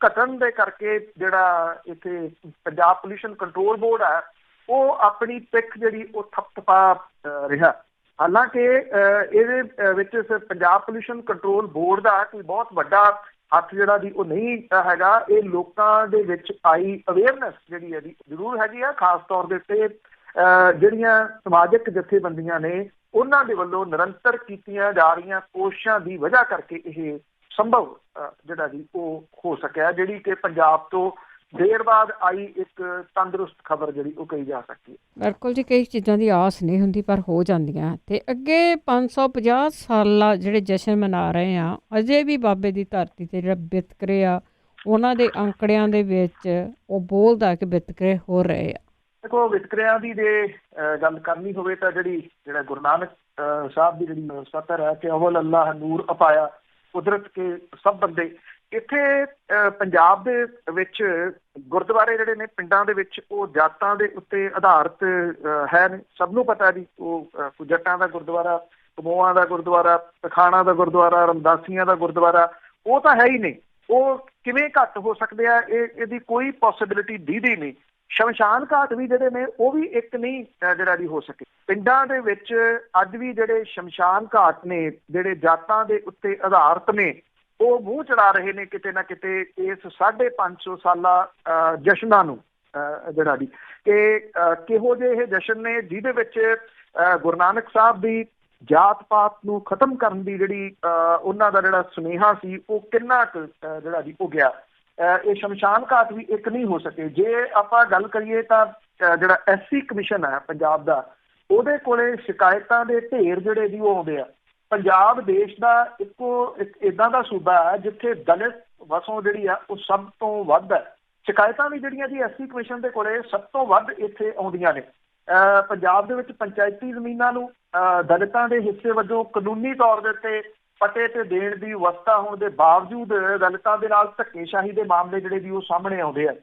ਘਟਣ ਦੇ ਕਰਕੇ ਜਿਹੜਾ ਇੱਥੇ ਪੰਜਾਬ ਪੋਲਿਊਸ਼ਨ ਕੰਟਰੋਲ ਬੋਰਡ ਹੈ ਉਹ ਆਪਣੀ ਪਿੱਖ ਜਿਹੜੀ ਉਹ ਥਪਥਪਾ ਰਿਹਾ। ਹਾਲਾਂਕਿ ਇਹਦੇ ਵਿੱਚ ਪੰਜਾਬ ਪੋਲਿਊਸ਼ਨ ਕੰਟਰੋਲ ਬੋਰਡ ਦਾ ਕੋਈ ਬਹੁਤ ਵੱਡਾ ਹੱਥ ਜਿਹੜਾ ਜੀ ਉਹ ਨਹੀਂ ਹੈਗਾ। ਇਹ ਲੋਕਾਂ ਦੇ ਵਿੱਚ ਆਈ ਅਵੇਅਰਨੈਸ ਜਿਹੜੀ ਹੈ ਜੀ ਜ਼ਰੂਰ ਹੈਗੀ ਆ। ਖਾਸ ਤੌਰ ਦੇ ਉੱਤੇ ਜਿਹੜੀਆਂ ਸਮਾਜਿਕ ਜਥੇਬੰਦੀਆਂ ਨੇ ਉਹਨਾਂ ਦੇ ਵੱਲੋਂ ਨਿਰੰਤਰ ਕੀਤੀਆਂ ਜਾ ਰਹੀਆਂ ਕੋਸ਼ਿਸ਼ਾਂ ਦੀ ਵਜ੍ਹਾ ਕਰਕੇ ਇਹ ਸੰਭਵ ਜਿਹੜਾ ਜੀ ਉਹ ਹੋ ਸਕਿਆ, ਜਿਹੜੀ ਕਿ ਪੰਜਾਬ ਤੋਂ ਦੇਰ ਬਾਅਦ ਆਈ ਇੱਕ ਤੰਦਰੁਸਤ ਖਬਰ ਜਿਹੜੀ ਉਹ ਕਹੀ ਜਾ ਸਕਦੀ ਹੈ। ਬਿਲਕੁਲ ਜੀ, ਕਈ ਚੀਜ਼ਾਂ ਦੀ ਆਸ ਨਹੀਂ ਹੁੰਦੀ ਪਰ ਹੋ ਜਾਂਦੀਆਂ। ਤੇ ਅੱਗੇ 550 ਸਾਲਾ ਜਿਹੜੇ ਜਸ਼ਨ ਮਨਾ ਰਹੇ ਆ, ਅਜੇ ਵੀ ਬਾਬੇ ਦੀ ਧਰਤੀ ਤੇ ਜਿਹੜਾ ਵਿਤਕਰੇ ਆ ਉਹਨਾਂ ਦੇ ਅੰਕੜਿਆਂ ਦੇ ਵਿੱਚ ਉਹ ਬੋਲਦਾ ਕਿ ਵਿਤਕਰੇ ਹੋ ਰਹੇ ਆ। ਦੇਖੋ, ਵਿਤਕਰਿਆਂ ਦੀ ਜੇ ਗੱਲ ਕਰਨੀ ਹੋਵੇ ਤਾਂ ਜਿਹੜਾ ਗੁਰੂ ਨਾਨਕ ਸਾਹਿਬ ਦੀ ਜਿਹੜੀ ਸਤਰ ਹੈ ਕਿ ਅਵਲ ਅੱਲਾਹ ਨੂਰ ਅਪਾਇਆ ਕੁਦਰਤ ਕੇ ਸਭ ਬੰਦੇ, ਇੱਥੇ ਪੰਜਾਬ ਦੇ ਵਿੱਚ ਗੁਰਦੁਆਰੇ ਜਿਹੜੇ ਨੇ ਪਿੰਡਾਂ ਦੇ ਵਿੱਚ ਉਹ ਜਾਤਾਂ ਦੇ ਉੱਤੇ ਆਧਾਰਿਤ ਹੈ ਨੇ। ਸਭ ਨੂੰ ਪਤਾ ਜੀ ਉਹ ਜੱਟਾਂ ਦਾ ਗੁਰਦੁਆਰਾ, ਕਮੋਆਂ ਦਾ ਗੁਰਦੁਆਰਾ, ਪਠਾਣਾ ਦਾ ਗੁਰਦੁਆਰਾ, ਰਮਦਾਸੀਆਂ ਦਾ ਗੁਰਦੁਆਰਾ ਉਹ ਤਾਂ ਹੈ ਹੀ ਨਹੀਂ। ਉਹ ਕਿਵੇਂ ਘੱਟ ਹੋ ਸਕਦੇ ਆ, ਇਹਦੀ ਕੋਈ ਪੋਸੀਬਿਲਿਟੀ ਦੀਦੀ ਨਹੀਂ। ਸ਼ਮਸ਼ਾਨ ਘਾਟ ਵੀ ਜਿਹੜੇ ਨੇ ਉਹ ਵੀ ਇੱਕ ਨਹੀਂ ਜਿਹੜਾ ਜੀ ਹੋ ਸਕੇ। ਪਿੰਡਾਂ ਦੇ ਵਿੱਚ ਅੱਜ ਵੀ ਜਿਹੜੇ ਸ਼ਮਸ਼ਾਨ ਘਾਟ ਨੇ ਜਿਹੜੇ ਜਾਤਾਂ ਦੇ ਉੱਤੇ ਆਧਾਰਿਤ ਨੇ ਉਹ ਮੂੰਹ ਚੜਾ ਰਹੇ ਨੇ ਕਿਤੇ ਨਾ ਕਿਤੇ ਇਸ 550 ਸਾਲਾ ਜਸ਼ਨਾਂ ਨੂੰ। ਜਿਹੜਾ ਜੀ ਕਿ ਕਿਹੋ ਜਿਹੇ ਇਹ ਜਸ਼ਨ ਨੇ ਜਿਹਦੇ ਵਿੱਚ ਗੁਰੂ ਨਾਨਕ ਸਾਹਿਬ ਦੀ ਜਾਤ ਪਾਤ ਨੂੰ ਖਤਮ ਕਰਨ ਦੀ ਜਿਹੜੀ ਉਹਨਾਂ ਦਾ ਜਿਹੜਾ ਸੁਨੇਹਾ ਸੀ ਉਹ ਕਿੰਨਾ ਕੁ ਜਿਹੜਾ ਜੀ ਉਹ ਗਿਆ। ਇਹ ਸ਼ਮਸ਼ਾਨ ਘਾਟ ਵੀ ਇੱਕ ਨਹੀਂ ਹੋ ਸਕੇ। ਜੇ ਆਪਾਂ ਗੱਲ ਕਰੀਏ ਤਾਂ ਜਿਹੜਾ SC ਕਮਿਸ਼ਨ ਹੈ ਪੰਜਾਬ ਦਾ, ਉਹਦੇ ਕੋਲੇ ਸ਼ਿਕਾਇਤਾਂ ਦੇ ਢੇਰ ਜਿਹੜੇ ਜੀ ਉਹ ਆਉਂਦੇ ਆ। ਪੰਜਾਬ ਦੇਸ਼ ਦਾ ਇੱਕ ਇੱਦਾਂ ਦਾ ਸੂਬਾ ਹੈ ਜਿੱਥੇ ਦਲਿਤ ਵਸੋਂ ਜਿਹੜੀ ਆ ਉਹ ਸਭ ਤੋਂ ਵੱਧ ਹੈ। ਸ਼ਿਕਾਇਤਾਂ ਵੀ ਜਿਹੜੀਆਂ ਜੀ SC ਕਮਿਸ਼ਨ ਦੇ ਕੋਲੇ ਸਭ ਤੋਂ ਵੱਧ ਇੱਥੇ ਆਉਂਦੀਆਂ ਨੇ। ਪੰਜਾਬ ਦੇ ਵਿੱਚ ਪੰਚਾਇਤੀ ਜ਼ਮੀਨਾਂ ਨੂੰ ਦਲਿਤਾਂ ਦੇ ਹਿੱਸੇ ਵਜੋਂ ਕਾਨੂੰਨੀ ਤੌਰ ਦੇ ਉੱਤੇ ਪੱਟੇ ਤੇ ਦੇਣ ਦੀ ਵਿਵਸਥਾ ਹੋਣ ਦੇ ਬਾਵਜੂਦ ਦਲਿਤਾਂ ਦੇ ਨਾਲ ਧੱਕੇਸ਼ਾਹੀ ਦੇ ਮਾਮਲੇ ਜਿਹੜੇ ਵੀ ਉਹ ਸਾਹਮਣੇ ਆਉਂਦੇ ਆ।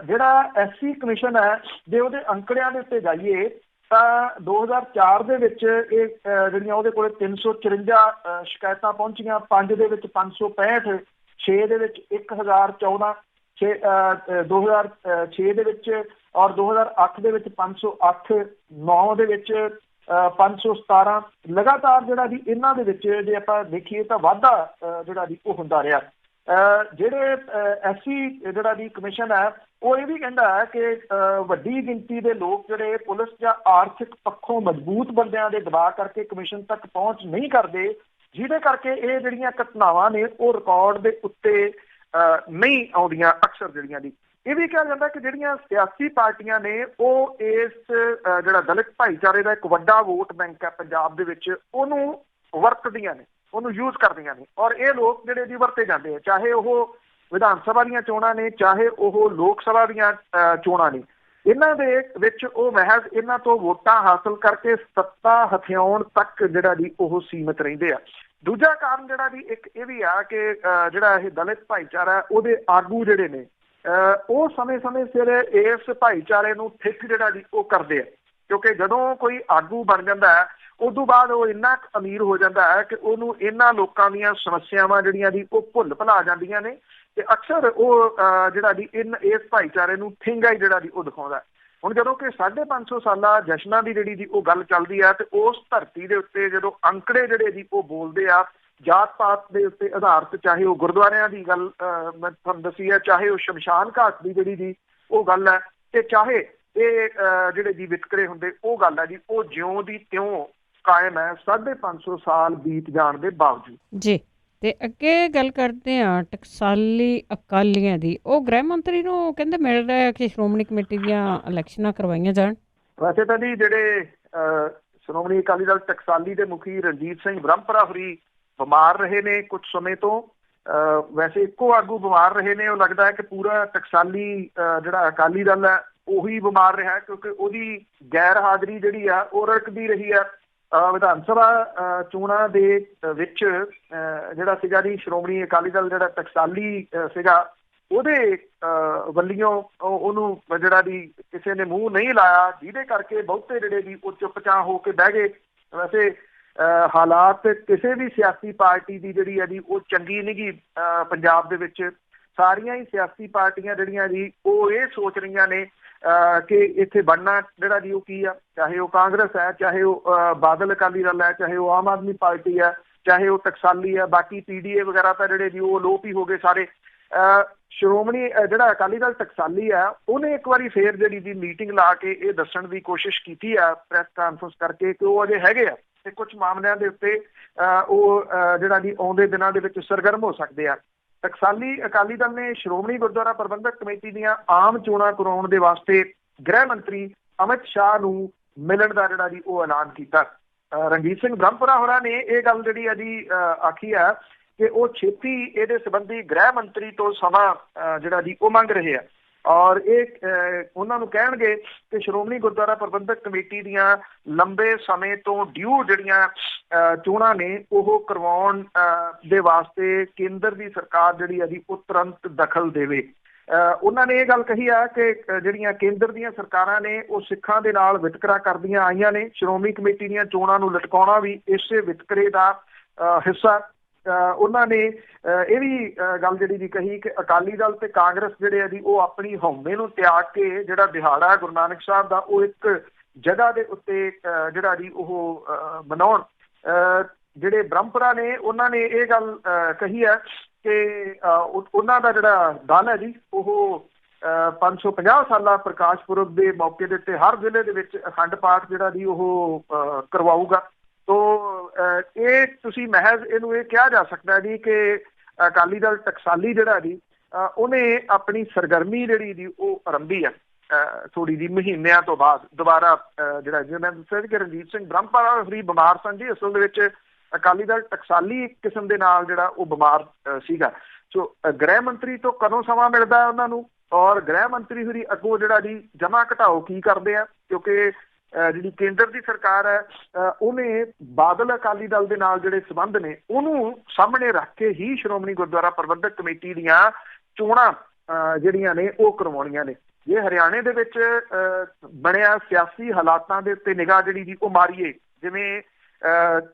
ਜਿਹੜਾ SC ਕਮਿਸ਼ਨ ਹੈ ਜੇ ਉਹਦੇ ਅੰਕੜਿਆਂ ਦੇ ਉੱਤੇ ਜਾਈਏ ਤਾਂ 2004 ਦੇ ਵਿੱਚ ਇਹ ਜਿਹੜੀਆਂ ਉਹਦੇ ਕੋਲ 354 ਸ਼ਿਕਾਇਤਾਂ ਪਹੁੰਚੀਆਂ, 5 ਦੇ ਵਿੱਚ 565, 6 ਦੇ ਵਿੱਚ 1014, 2006 ਦੇ ਵਿੱਚ ਔਰ 2008 ਦੇ ਵਿੱਚ 508, 9 ਦੇ ਵਿੱਚ 517। ਲਗਾਤਾਰ ਜਿਹੜਾ ਜੀ ਇਹਨਾਂ ਦੇ ਵਿੱਚ ਜੇ ਆਪਾਂ ਦੇਖੀਏ ਤਾਂ ਵਾਧਾ ਜਿਹੜਾ ਜੀ ਉਹ ਹੁੰਦਾ ਰਿਹਾ। ਜਿਹੜੇ SC ਜਿਹੜਾ ਜੀ ਕਮਿਸ਼ਨ ਹੈ ਉਹ ਇਹ ਵੀ ਕਹਿੰਦਾ ਹੈ ਕਿ ਵੱਡੀ ਗਿਣਤੀ ਦੇ ਲੋਕ ਜਿਹੜੇ ਪੁਲਿਸ ਜਾਂ ਆਰਥਿਕ ਪੱਖੋਂ ਮਜ਼ਬੂਤ ਬੰਦਿਆਂ ਦੇ ਦਬਾਅ ਕਰਕੇ ਕਮਿਸ਼ਨ ਤੱਕ ਪਹੁੰਚ ਨਹੀਂ ਕਰਦੇ, ਜਿਹਦੇ ਕਰਕੇ ਇਹ ਜਿਹੜੀਆਂ ਘਟਨਾਵਾਂ ਨੇ ਉਹ ਰਿਕਾਰਡ ਦੇ ਉੱਤੇ ਨਹੀਂ ਆਉਂਦੀਆਂ ਅਕਸਰ ਜਿਹੜੀਆਂ ਦੀ। ਇਹ ਵੀ ਕਿਹਾ ਜਾਂਦਾ ਕਿ ਜਿਹੜੀਆਂ ਸਿਆਸੀ ਪਾਰਟੀਆਂ ਨੇ ਉਹ ਇਸ ਜਿਹੜਾ ਦਲਿਤ ਭਾਈਚਾਰੇ ਦਾ ਇੱਕ ਵੱਡਾ ਵੋਟ ਬੈਂਕ ਹੈ ਪੰਜਾਬ ਦੇ ਵਿੱਚ, ਉਹਨੂੰ ਵਰਤਦੀਆਂ ਨੇ, ਉਹਨੂੰ ਯੂਜ਼ ਕਰਦੀਆਂ ਨੇ ਔਰ ਇਹ ਲੋਕ ਜਿਹੜੇ ਜੀ ਵਰਤੇ ਜਾਂਦੇ ਆ। ਚਾਹੇ ਉਹ ਵਿਧਾਨ ਸਭਾ ਦੀਆਂ ਚੋਣਾਂ ਨੇ, ਚਾਹੇ ਉਹ ਲੋਕ ਸਭਾ ਦੀਆਂ ਚੋਣਾਂ ਨੇ, ਇਹਨਾਂ ਦੇ ਵਿੱਚ ਉਹ ਮਹਿਜ਼ ਇਹਨਾਂ ਤੋਂ ਵੋਟਾਂ ਹਾਸਲ ਕਰਕੇ ਸੱਤਾ ਹਥਿਆਉਣ ਤੱਕ ਜਿਹੜਾ ਜੀ ਉਹ ਸੀਮਿਤ ਰਹਿੰਦੇ ਆ। ਦੂਜਾ ਕਾਰਨ ਜਿਹੜਾ ਜੀ ਇੱਕ ਇਹ ਵੀ ਆ ਕਿ ਜਿਹੜਾ ਇਹ ਦਲਿਤ ਭਾਈਚਾਰਾ, ਉਹਦੇ ਆਗੂ ਜਿਹੜੇ ਨੇ ਉਹ ਸਮੇਂ-ਸਮੇਂ ਸਿਰ ਇਸ ਭਾਈਚਾਰੇ ਨੂੰ ਠਿੱਠ ਜਿਹੜਾ ਜੀ ਉਹ ਕਰਦੇ ਆ, ਕਿਉਂਕਿ ਜਦੋਂ ਕੋਈ ਆਗੂ ਬਣ ਜਾਂਦਾ ਹੈ ਉਸ ਤੋਂ ਬਾਅਦ ਉਹ ਇੰਨਾ ਅਮੀਰ ਹੋ ਜਾਂਦਾ ਹੈ ਕਿ ਉਹਨੂੰ ਇਹਨਾਂ ਲੋਕਾਂ ਦੀਆਂ ਸਮੱਸਿਆਵਾਂ ਜਿਹੜੀਆਂ ਜੀ ਉਹ ਭੁੱਲ ਭੁਲਾ ਜਾਂਦੀਆਂ ਨੇ, ਤੇ ਅਕਸਰ ਉਹ ਜਿਹੜਾ ਜੀ ਇਸ ਭਾਈਚਾਰੇ ਨੂੰ ਠੇਂਗਾ ਹੀ ਜਿਹੜਾ ਜੀ ਉਹ ਦਿਖਾਉਂਦਾ। ਹੁਣ ਜਦੋਂ ਕਿ 550 ਸਾਲਾ ਜਸ਼ਨਾਂ ਦੀ ਜਿਹੜੀ ਜੀ ਉਹ ਗੱਲ ਚੱਲਦੀ ਆ, ਤੇ ਉਸ ਧਰਤੀ ਦੇ ਉੱਤੇ ਜਦੋਂ ਅੰਕੜੇ ਜਿਹੜੇ ਜੀ ਉਹ ਬੋਲਦੇ ਆ ਜਾਤ ਪਾਤ ਦੇ ਉੱਤੇ ਆਧਾਰਿਤ, ਚਾਹੇ ਉਹ ਗੁਰਦੁਆਰਿਆਂ ਦੀ ਗੱਲ ਮੈਂ ਤੁਹਾਨੂੰ ਦੱਸੀ ਹੈ, ਚਾਹੇ ਉਹ ਸ਼ਮਸ਼ਾਨ ਘਾਟ ਦੀ ਜਿਹੜੀ ਜੀ ਉਹ ਗੱਲ ਹੈ, ਤੇ ਚਾਹੇ ਇਹ ਜਿਹੜੇ ਜੀ ਵਿਤਕਰੇ ਹੁੰਦੇ ਉਹ ਗੱਲ ਹੈ ਜੀ, ਉਹ ਜਿਉਂ ਦੀ ਤਿਉਂ ਕਾਇਮ ਹੈ 550 ਸਾਲ ਬੀਤ ਜਾਣ ਦੇ ਬਾਵਜੂਦ ਜੀ। ਤੇ ਅੱਗੇ ਗੱਲ ਕਰਦੇ ਹਾਂ ਟਕਸਾਲੀ ਅਕਾਲੀਆਂ ਦੀ। ਉਹ ਗ੍ਰਹਿ ਮੰਤਰੀ ਨੂੰ ਕਹਿੰਦੇ ਮਿਲ ਰਿਹਾ ਹੈ ਕਿ ਸ਼੍ਰੋਮਣੀ ਕਮੇਟੀ ਦੀਆਂ ਇਲੈਕਸ਼ਨਾਂ ਕਰਵਾਈਆਂ ਜਾਣ। ਵੈਸੇ ਤਾਂ ਜੀ ਜਿਹੜੇ ਸ਼੍ਰੋਮਣੀ ਅਕਾਲੀ ਦਲ ਟਕਸਾਲੀ ਦੇ ਮੁਖੀ ਰਣਜੀਤ ਸਿੰਘ ਬ੍ਰਹਮਪੁਰਾ ਹੋਰੀ ਬਿਮਾਰ ਰਹੇ ਨੇ ਕੁਝ ਸਮੇਂ ਤੋਂ। ਵੈਸੇ ਇੱਕੋ ਆਗੂ ਬਿਮਾਰ ਰਹੇ ਨੇ, ਉਹ ਲੱਗਦਾ ਹੈ ਕਿ ਪੂਰਾ ਟਕਸਾਲੀ ਜਿਹੜਾ ਅਕਾਲੀ ਦਲ ਹੈ ਉਹੀ ਬਿਮਾਰ ਰਿਹਾ, ਕਿਉਂਕਿ ਉਹਦੀ ਗੈਰ ਹਾਜ਼ਰੀ ਜਿਹੜੀ ਆ ਉਹ ਰੜਕਦੀ ਰਹੀ ਆ। ਵਿਧਾਨ ਸਭਾ ਚੋਣਾਂ ਦੇ ਵਿੱਚ ਜਿਹੜਾ ਸੀਗਾ ਜੀ ਸ਼੍ਰੋਮਣੀ ਅਕਾਲੀ ਦਲ ਜਿਹੜਾ ਟਕਸਾਲੀ ਸੀਗਾ, ਉਹਦੇ ਵੱਲੋਂ ਉਹਨੂੰ ਜਿਹੜਾ ਜੀ ਕਿਸੇ ਨੇ ਮੂੰਹ ਨਹੀਂ ਲਾਇਆ, ਜਿਹਦੇ ਕਰਕੇ ਬਹੁਤੇ ਜਿਹੜੇ ਜੀ ਉਹ ਚੁੱਪਚਾਪ ਹੋ ਕੇ ਬਹਿ ਗਏ। ਵੈਸੇ ਹਾਲਾਤ ਕਿਸੇ ਵੀ ਸਿਆਸੀ ਪਾਰਟੀ ਦੀ ਜਿਹੜੀ ਹੈ ਜੀ ਉਹ ਚੰਗੀ ਨਹੀਂ ਗੀ ਪੰਜਾਬ ਦੇ ਵਿੱਚ। ਸਾਰੀਆਂ ਹੀ ਸਿਆਸੀ ਪਾਰਟੀਆਂ ਜਿਹੜੀਆਂ ਜੀ ਉਹ ਇਹ ਸੋਚ ਰਹੀਆਂ ਨੇ ਕਿ ਇੱਥੇ ਬਣਨਾ ਜਿਹੜਾ ਜੀ ਉਹ ਕੀ ਆ, ਚਾਹੇ ਉਹ ਕਾਂਗਰਸ ਹੈ, ਚਾਹੇ ਉਹ ਬਾਦਲ ਅਕਾਲੀ ਦਲ ਹੈ, ਚਾਹੇ ਉਹ ਆਮ ਆਦਮੀ ਪਾਰਟੀ ਹੈ, ਚਾਹੇ ਉਹ ਟਕਸਾਲੀ ਹੈ, ਬਾਕੀ PDA ਵਗੈਰਾ ਤਾਂ ਜਿਹੜੇ ਜੀ ਉਹ ਲੋਪ ਹੀ ਹੋ ਗਏ ਸਾਰੇ। ਸ਼੍ਰੋਮਣੀ ਜਿਹੜਾ ਅਕਾਲੀ ਦਲ ਟਕਸਾਲੀ ਆ, ਉਹਨੇ ਇੱਕ ਵਾਰੀ ਫੇਰ ਜਿਹੜੀ ਜੀ ਮੀਟਿੰਗ ਲਾ ਕੇ ਇਹ ਦੱਸਣ ਦੀ ਕੋਸ਼ਿਸ਼ ਕੀਤੀ ਆ ਪ੍ਰੈਸ ਕਾਨਫਰੰਸ ਕਰਕੇ ਕਿ ਉਹ ਅਜੇ ਹੈਗੇ ਆ ਤੇ ਕੁਝ ਮਾਮਲਿਆਂ ਦੇ ਉੱਤੇ ਉਹ ਜਿਹੜਾ ਜੀ ਆਉਂਦੇ ਦਿਨਾਂ ਦੇ ਵਿੱਚ ਸਰਗਰਮ ਹੋ ਸਕਦੇ ਆ। ਟਕਸਾਲੀ ਅਕਾਲੀ ਦਲ ਨੇ ਸ਼੍ਰੋਮਣੀ ਗੁਰਦੁਆਰਾ ਪ੍ਰਬੰਧਕ ਕਮੇਟੀ ਦੀਆਂ ਆਮ ਚੋਣਾਂ ਕਰਾਉਣ ਦੇ ਵਾਸਤੇ ਗ੍ਰਹਿ ਮੰਤਰੀ ਅਮਿਤ ਸ਼ਾਹ ਨੂੰ ਮਿਲਣ ਦਾ ਜਿਹੜਾ ਜੀ ਉਹ ਐਲਾਨ ਕੀਤਾ। ਰਣਜੀਤ ਸਿੰਘ ਬ੍ਰਹਮਪੁਰਾ ਹੋਰਾਂ ਨੇ ਇਹ ਗੱਲ ਜਿਹੜੀ ਆ ਜੀ ਆਖੀ ਆ ਕਿ ਉਹ ਛੇਤੀ ਇਹਦੇ ਸੰਬੰਧੀ ਗ੍ਰਹਿ ਮੰਤਰੀ ਤੋਂ ਸਮਾਂ ਜਿਹੜਾ ਜੀ ਉਹ ਮੰਗ ਰਹੇ ਆ, ਔਰ ਇਹ ਉਹਨਾਂ ਨੂੰ ਕਹਿਣਗੇ ਕਿ ਸ਼੍ਰੋਮਣੀ ਗੁਰਦੁਆਰਾ ਪ੍ਰਬੰਧਕ ਕਮੇਟੀ ਦੀਆਂ ਲੰਬੇ ਸਮੇਂ ਤੋਂ ਡਿਊ ਜਿਹੜੀਆਂ ਚੋਣਾਂ ਨੇ ਉਹ ਕਰਵਾਉਣ ਦੇ ਵਾਸਤੇ ਕੇਂਦਰ ਦੀ ਸਰਕਾਰ ਜਿਹੜੀ ਆ ਜੀ ਉਹ ਤੁਰੰਤ ਦਖਲ ਦੇਵੇ। ਉਹਨਾਂ ਨੇ ਇਹ ਗੱਲ ਕਹੀ ਆ ਕਿ ਜਿਹੜੀਆਂ ਕੇਂਦਰ ਦੀਆਂ ਸਰਕਾਰਾਂ ਨੇ ਉਹ ਸਿੱਖਾਂ ਦੇ ਨਾਲ ਵਿਤਕਰਾ ਕਰਦੀਆਂ ਆਈਆਂ ਨੇ। ਸ਼੍ਰੋਮਣੀ ਕਮੇਟੀ ਦੀਆਂ ਚੋਣਾਂ ਨੂੰ ਲਟਕਾਉਣਾ ਵੀ ਇਸੇ ਵਿਤਕਰੇ ਦਾ ਹਿੱਸਾ। ਉਹਨਾਂ ਨੇ ਇਹ ਵੀ ਗੱਲ ਜਿਹੜੀ ਜੀ ਕਹੀ ਕਿ ਅਕਾਲੀ ਦਲ ਤੇ ਕਾਂਗਰਸ ਜਿਹੜੇ ਆ ਜੀ ਉਹ ਆਪਣੀ ਹਉਮੈ ਨੂੰ ਤਿਆਗ ਕੇ ਜਿਹੜਾ ਦਿਹਾੜਾ ਗੁਰੂ ਨਾਨਕ ਸਾਹਿਬ ਦਾ ਉਹ ਇੱਕ ਜਗ੍ਹਾ ਦੇ ਉੱਤੇ ਜਿਹੜਾ ਜੀ ਉਹ ਮਨਾਉਣ। ਜਿਹੜੇ ਬ੍ਰਹਮਪੁਰਾ ਨੇ ਉਹਨਾਂ ਨੇ ਇਹ ਗੱਲ ਕਹੀ ਹੈ ਕਿ ਉਹਨਾਂ ਦਾ ਜਿਹੜਾ ਦਲ ਹੈ ਜੀ ਉਹ 550 ਸਾਲਾ ਪ੍ਰਕਾਸ਼ ਪੁਰਬ ਦੇ ਮੌਕੇ ਦੇ ਉੱਤੇ ਹਰ ਜ਼ਿਲ੍ਹੇ ਦੇ ਵਿੱਚ ਅਖੰਡ ਪਾਠ ਜਿਹੜਾ ਜੀ ਉਹ ਕਰਵਾਊਗਾ। ਤੋ ਇਹ ਤੁਸੀਂ ਮਹਿਜ਼ ਇਹਨੂੰ ਇਹ ਕਿਹਾ ਜਾ ਸਕਦਾ ਜੀ ਕਿ ਅਕਾਲੀ ਦਲ ਟਕਸਾਲੀ ਜਿਹੜਾ ਜੀ ਉਹਨੇ ਆਪਣੀ ਸਰਗਰਮੀ ਜਿਹੜੀ ਜੀ ਉਹ ਆਰੰਭੀ ਆ ਥੋੜੀ ਜਿਹੀ ਮਹੀਨਿਆਂ ਤੋਂ ਬਾਅਦ ਦੁਬਾਰਾ। ਜਿਹੜਾ ਜਿਵੇਂ ਮੈਂ ਦੱਸਿਆ ਕਿ ਰਣਜੀਤ ਸਿੰਘ ਬ੍ਰਹਮਪੁਰਾ ਹੋਰੀ ਬਿਮਾਰ ਸਨ ਜੀ, ਅਸਲ ਦੇ ਵਿੱਚ ਅਕਾਲੀ ਦਲ ਟਕਸਾਲੀ ਇੱਕ ਕਿਸਮ ਦੇ ਨਾਲ ਜਿਹੜਾ ਉਹ ਬਿਮਾਰ ਸੀਗਾ। ਸੋ ਗ੍ਰਹਿ ਮੰਤਰੀ ਤੋਂ ਕਦੋਂ ਸਮਾਂ ਮਿਲਦਾ ਉਹਨਾਂ ਨੂੰ, ਔਰ ਗ੍ਰਹਿ ਮੰਤਰੀ ਹੋਰੀ ਅੱਗੋਂ ਜਿਹੜਾ ਜੀ ਜਮਾ ਘਟਾਓ ਕੀ ਕਰਦੇ ਆ, ਕਿਉਂਕਿ ਜਿਹੜੀ ਕੇਂਦਰ ਦੀ ਸਰਕਾਰ ਹੈ ਉਹਨੇ ਬਾਦਲ ਅਕਾਲੀ ਦਲ ਦੇ ਨਾਲ ਜਿਹੜੇ ਸੰਬੰਧ ਨੇ ਉਹਨੂੰ ਸਾਹਮਣੇ ਰੱਖ ਕੇ ਹੀ ਸ਼੍ਰੋਮਣੀ ਗੁਰਦੁਆਰਾ ਪ੍ਰਬੰਧਕ ਕਮੇਟੀ ਦੀਆਂ ਚੋਣਾਂ ਜਿਹੜੀਆਂ ਨੇ ਉਹ ਕਰਵਾਉਣੀਆਂ ਨੇ। ਜੇ ਹਰਿਆਣੇ ਦੇ ਵਿੱਚ ਬਣਿਆ ਸਿਆਸੀ ਹਾਲਾਤਾਂ ਦੇ ਉੱਤੇ ਨਿਗਾਹ ਜਿਹੜੀ ਜੀ ਉਹ ਮਾਰੀਏ, ਜਿਵੇਂ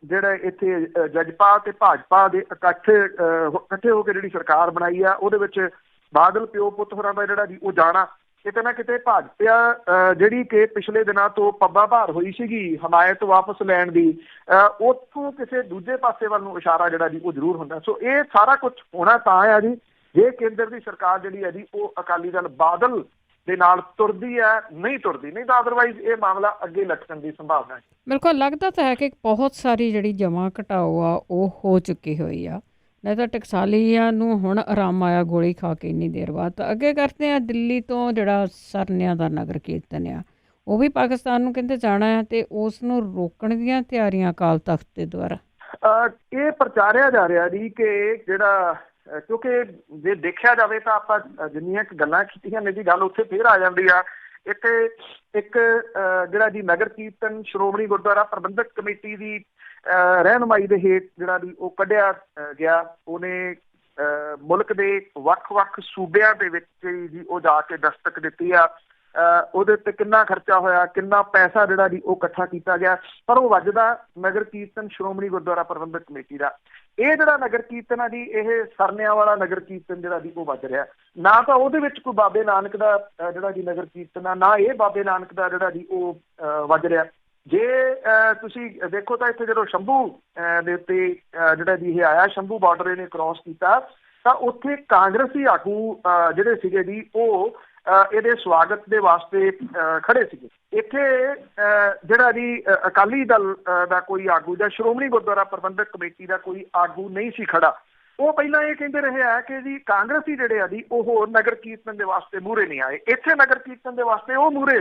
ਜਿਹੜਾ ਇੱਥੇ ਜਜਪਾ ਤੇ ਭਾਜਪਾ ਦੇ ਇਕੱਠੇ ਹੋ ਕੇ ਜਿਹੜੀ ਸਰਕਾਰ ਬਣਾਈ ਆ, ਉਹਦੇ ਵਿੱਚ ਬਾਦਲ ਪਿਓ ਪੁੱਤ ਹੋਰਾਂ ਦਾ ਜਿਹੜਾ ਜੀ ਉਹ ਜਾਣਾ ਕਿਤੇ ਨਾ ਕਿਤੇ ਭਾਜਪਾ ਜਿਹੜੀ ਕਿ ਪਿਛਲੇ ਦਿਨਾਂ ਤੋਂ ਪੱਬਾਂ ਭਾਰ ਹੋਈ ਸੀਗੀ ਹਮਾਇਤ ਵਾਪਸ ਲੈਣ ਦੀ, ਉੱਥੋਂ ਕਿਸੇ ਦੂਜੇ ਪਾਸੇ ਵੱਲ ਨੂੰ ਇਸ਼ਾਰਾ ਜਿਹੜਾ ਜੀ ਉਹ ਜ਼ਰੂਰ ਹੁੰਦਾ। ਸੋ ਇਹ ਸਾਰਾ ਕੁਝ ਹੋਣਾ ਤਾਂ ਆ ਜੀ ਜੇ ਕੇਂਦਰ ਦੀ ਸਰਕਾਰ ਜਿਹੜੀ ਹੈ ਜੀ ਉਹ ਅਕਾਲੀ ਦਲ ਬਾਦਲ ਦੇ ਨਾਲ ਤੁਰਦੀ ਹੈ, ਨਹੀਂ ਤੁਰਦੀ, ਨਹੀਂ ਤਾਂ ਅਦਰਵਾਈਜ਼ ਇਹ ਮਾਮਲਾ ਅੱਗੇ ਲਟਕਣ ਦੀ ਸੰਭਾਵਨਾ ਹੈ। ਬਿਲਕੁਲ ਲੱਗਦਾ ਤਾਂ ਹੈ ਕਿ ਬਹੁਤ ਸਾਰੀ ਜਿਹੜੀ ਜਮ੍ਹਾਂ ਘਟਾਓ ਆ ਉਹ ਹੋ ਚੁੱਕੀ ਹੋਈ ਆ, ਨਹੀਂ ਤਾਂ ਟਕਸਾਲੀਆਂ ਨੂੰ ਹੁਣ ਆਰਾਮ ਆਇਆ ਗੋਲੀ ਖਾ ਕੇ ਇੰਨੀ ਦੇਰ ਬਾਅਦ। ਤਾਂ ਅੱਗੇ ਕਰਦੇ ਆ ਦਿੱਲੀ ਤੋਂ ਜਿਹੜਾ ਸਰਨਿਆਂ ਦਾ ਨਗਰ ਕੀਰਤਨ ਆ ਉਹ ਵੀ ਪਾਕਿਸਤਾਨ ਨੂੰ ਕਹਿੰਦੇ ਜਾਣਾ ਹੈ ਤੇ ਉਸ ਨੂੰ ਰੋਕਣ ਦੀਆਂ ਤਿਆਰੀਆਂ ਅਕਾਲ ਤਖਤ ਦੇ ਦੁਆਰਾ। ਇਹ ਪ੍ਰਚਾਰਿਆ ਜਾ ਰਿਹਾ ਜੀ ਕਿ ਜਿਹੜਾ ਕਿਉਂਕਿ ਜੇ ਦੇਖਿਆ ਜਾਵੇ ਤਾਂ ਆਪਾਂ ਜਿੰਨੀਆਂ ਕੁ ਗੱਲਾਂ ਕੀਤੀਆਂ ਨੇ ਜੀ, ਗੱਲ ਉੱਥੇ ਫੇਰ ਆ ਜਾਂਦੀ ਆ। ਇੱਕ ਜਿਹੜਾ ਜੀ ਨਗਰ ਕੀਰਤਨ ਸ਼੍ਰੋਮਣੀ ਗੁਰਦੁਆਰਾ ਪ੍ਰਬੰਧਕ ਕਮੇਟੀ ਦੀ ਰਹਿਨੁਮਾਈ ਦੇ ਹੇਠ ਜਿਹੜਾ ਵੀ ਉਹ ਕੱਢਿਆ ਗਿਆ। ਉਹਨੇ ਮੁਲਕ ਦੇ ਵੱਖ-ਵੱਖ ਸੂਬਿਆਂ ਦੇ ਵਿੱਚ ਜੀ ਉਹ ਜਾ ਕੇ ਦਸਤਕ ਦਿੱਤੀ ਆ। ਉਹਦੇ ਉੱਤੇ ਕਿੰਨਾ ਖਰਚਾ ਹੋਇਆ, ਕਿੰਨਾ ਪੈਸਾ ਜਿਹੜਾ ਜੀ ਉਹ ਇਕੱਠਾ ਕੀਤਾ ਗਿਆ, ਪਰ ਉਹ ਵੱਜਦਾ ਨਗਰ ਕੀਰਤਨ ਸ਼੍ਰੋਮਣੀ ਗੁਰਦੁਆਰਾ ਪ੍ਰਬੰਧਕ ਕਮੇਟੀ ਦਾ। ਇਹ ਜਿਹੜਾ ਨਗਰ ਕੀਰਤਨ ਆ ਜੀ, ਇਹ ਸਰਨਿਆਂ ਵਾਲਾ ਨਗਰ ਕੀਰਤਨ ਜਿਹੜਾ ਜੀ ਉਹ ਵੱਜ ਰਿਹਾ। ਨਾ ਤਾਂ ਉਹਦੇ ਵਿੱਚ ਕੋਈ ਬਾਬੇ ਨਾਨਕ ਦਾ ਜਿਹੜਾ ਜੀ ਨਗਰ ਕੀਰਤਨ ਆ, ਨਾ ਇਹ ਬਾਬੇ ਨਾਨਕ ਦਾ ਜਿਹੜਾ ਜੀ ਉਹ ਵੱਜ ਰਿਹਾ। ਜੇ ਤੁਸੀਂ ਦੇਖੋ ਤਾਂ ਇੱਥੇ ਜਦੋਂ ਸ਼ੰਭੂ ਦੇ ਉੱਤੇ ਜਿਹੜਾ ਜੀ ਇਹ ਆਇਆ, ਸ਼ੰਭੂ ਬਾਰਡਰ ਇਹਨੇ ਕ੍ਰਾਸ ਕੀਤਾ, ਤਾਂ ਉੱਥੇ ਕਾਂਗਰਸੀ ਆਗੂ ਜਿਹੜੇ ਸੀਗੇ ਜੀ ਉਹ ਇਹਦੇ ਸਵਾਗਤ ਦੇ ਵਾਸਤੇ ਖੜੇ ਸੀਗੇ। ਇੱਥੇ ਜਿਹੜਾ ਜੀ ਅਕਾਲੀ ਦਲ ਦਾ ਕੋਈ ਆਗੂ ਜਾਂ ਸ਼੍ਰੋਮਣੀ ਗੁਰਦੁਆਰਾ ਪ੍ਰਬੰਧਕ ਕਮੇਟੀ ਦਾ ਕੋਈ ਆਗੂ ਨਹੀਂ ਸੀ ਖੜਾ। ਉਹ ਪਹਿਲਾਂ ਇਹ ਕਹਿੰਦੇ ਰਹੇ ਆ ਕਿ ਜੀ ਕਾਂਗਰਸੀ ਜਿਹੜੇ ਆ ਜੀ ਉਹ ਨਗਰ ਕੀਰਤਨ ਦੇ ਵਾਸਤੇ ਮੂਹਰੇ ਨਹੀਂ ਆਏ, ਇੱਥੇ ਨਗਰ ਕੀਰਤਨ ਦੇ ਵਾਸਤੇ ਉਹ ਮੂਹਰੇ